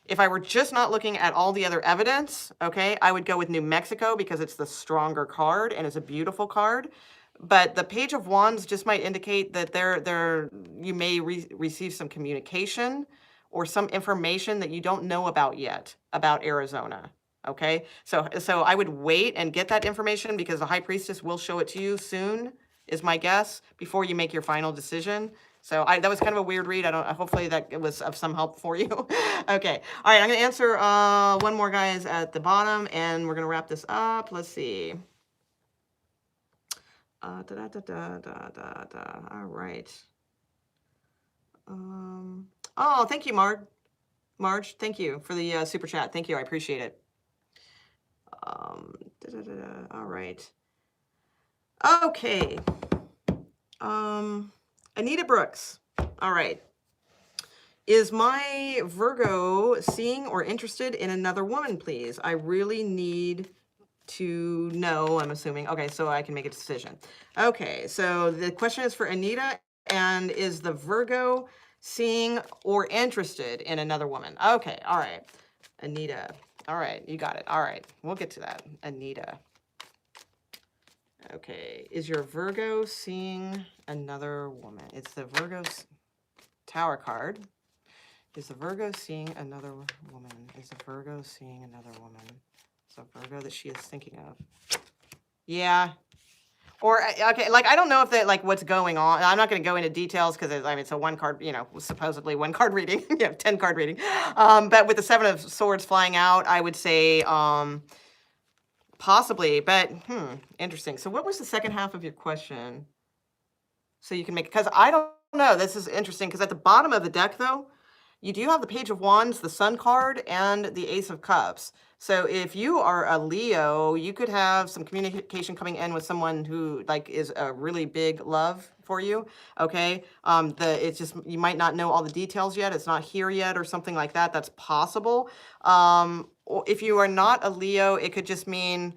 if I were just not looking at all the other evidence, okay, I would go with New Mexico because it's the stronger card and it's a beautiful card. But the Page of Wands just might indicate that you may receive some communication or some information that you don't know about yet about Arizona. Okay, so I would wait and get that information because the High Priestess will show it to you soon, is my guess, before you make your final decision. So that was kind of a weird read. Hopefully that was of some help for you. Okay, all right, I'm gonna answer one more, guys, at the bottom, and we're gonna wrap this up. Let's see. All right. Oh, thank you, Marge, thank you for the super chat. Thank you, I appreciate it. All right. Okay. Anita Brooks. All right. Is my Virgo seeing or interested in another woman, please? I really need to know, I'm assuming. Okay, so I can make a decision. Okay, so the question is for Anita, and is the Virgo seeing or interested in another woman? Okay, all right. Anita. All right, you got it. All right, we'll get to that. Anita. Okay, is your Virgo seeing another woman? It's the Virgo's Tower card. Is the Virgo seeing another woman? Is the Virgo seeing another woman? It's a Virgo that she is thinking of. Yeah. Or, okay, like, I don't know if that, like, what's going on. I'm not going to go into details because, I mean, it's a one card, you know, supposedly one card reading. Yeah, 10 card reading. But with the Seven of Swords flying out, I would say, possibly, but, interesting. So what was the second half of your question? So you can make, because I don't know, this is interesting, because at the bottom of the deck, though, you do have the Page of Wands, the Sun card, and the Ace of Cups. So if you are a Leo, you could have some communication coming in with someone who, like, is a really big love for you, okay? It's just, you might not know all the details yet. It's not here yet or something like that. That's possible. Or if you are not a Leo, it could just mean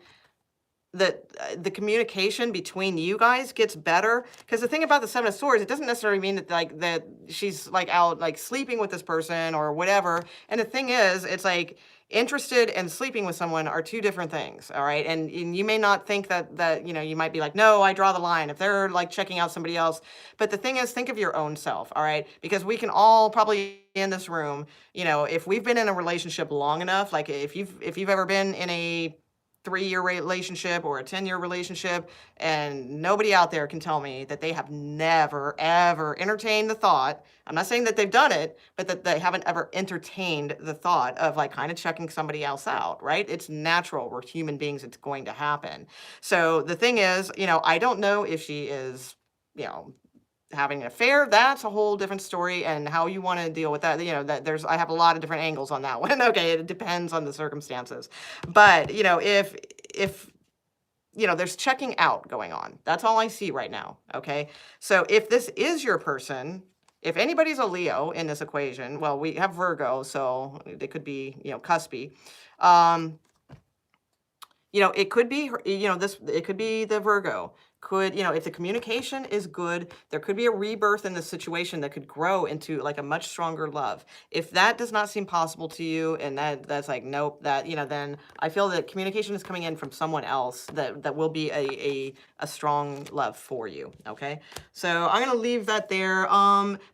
that the communication between you guys gets better. Because the thing about the Seven of Swords, it doesn't necessarily mean that, like, that she's, like, out, like, sleeping with this person or whatever. And the thing is, it's like, interested and sleeping with someone are two different things, all right? And you may not think that, you know, you might be like, no, I draw the line if they're, like, checking out somebody else. But the thing is, think of your own self, all right? Because we can all probably in this room, you know, if we've been in a relationship long enough, like, if you've ever been in a 3-year relationship or a 10-year relationship, and nobody out there can tell me that they have never, ever entertained the thought. I'm not saying that they've done it, but that they haven't ever entertained the thought of, like, kind of checking somebody else out, right? It's natural. We're human beings. It's going to happen. So the thing is, you know, I don't know if she is, you know, having an affair. That's a whole different story, and how you want to deal with that, you know, that I have a lot of different angles on that one. Okay, it depends on the circumstances. But, you know, if you know, there's checking out going on. That's all I see right now, okay? So if this is your person, if anybody's a Leo in this equation, well, we have Virgo, so they could be, you know, cuspy. You know, it could be, you know, it could be the Virgo. Could, you know, if the communication is good, there could be a rebirth in the situation that could grow into, like, a much stronger love. If that does not seem possible to you, and that's like, nope, that, you know, then I feel that communication is coming in from someone else that will be a strong love for you, okay? So I'm going to leave that there.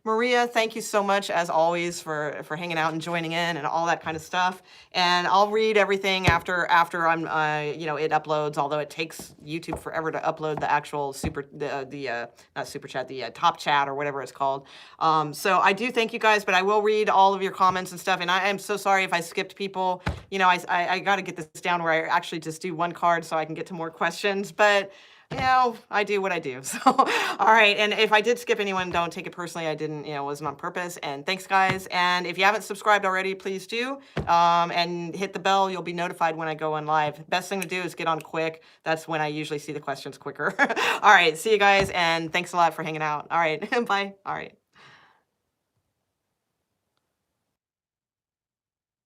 Maria, thank you so much, as always, for hanging out and joining in and all that kind of stuff. And I'll read everything after I'm, you know, it uploads, although it takes YouTube forever to upload the actual not super chat, the top chat or whatever it's called. So I do thank you guys, but I will read all of your comments and stuff. And I am so sorry if I skipped people. You know, I got to get this down where I actually just do one card so I can get to more questions. But, you know, I do what I do. So, all right. And if I did skip anyone, don't take it personally. I didn't, you know, it wasn't on purpose. And thanks, guys. And if you haven't subscribed already, please do. And hit the bell. You'll be notified when I go on live. Best thing to do is get on quick. That's when I usually see the questions quicker. All right. See you guys. And thanks a lot for hanging out. All right. Bye. All right.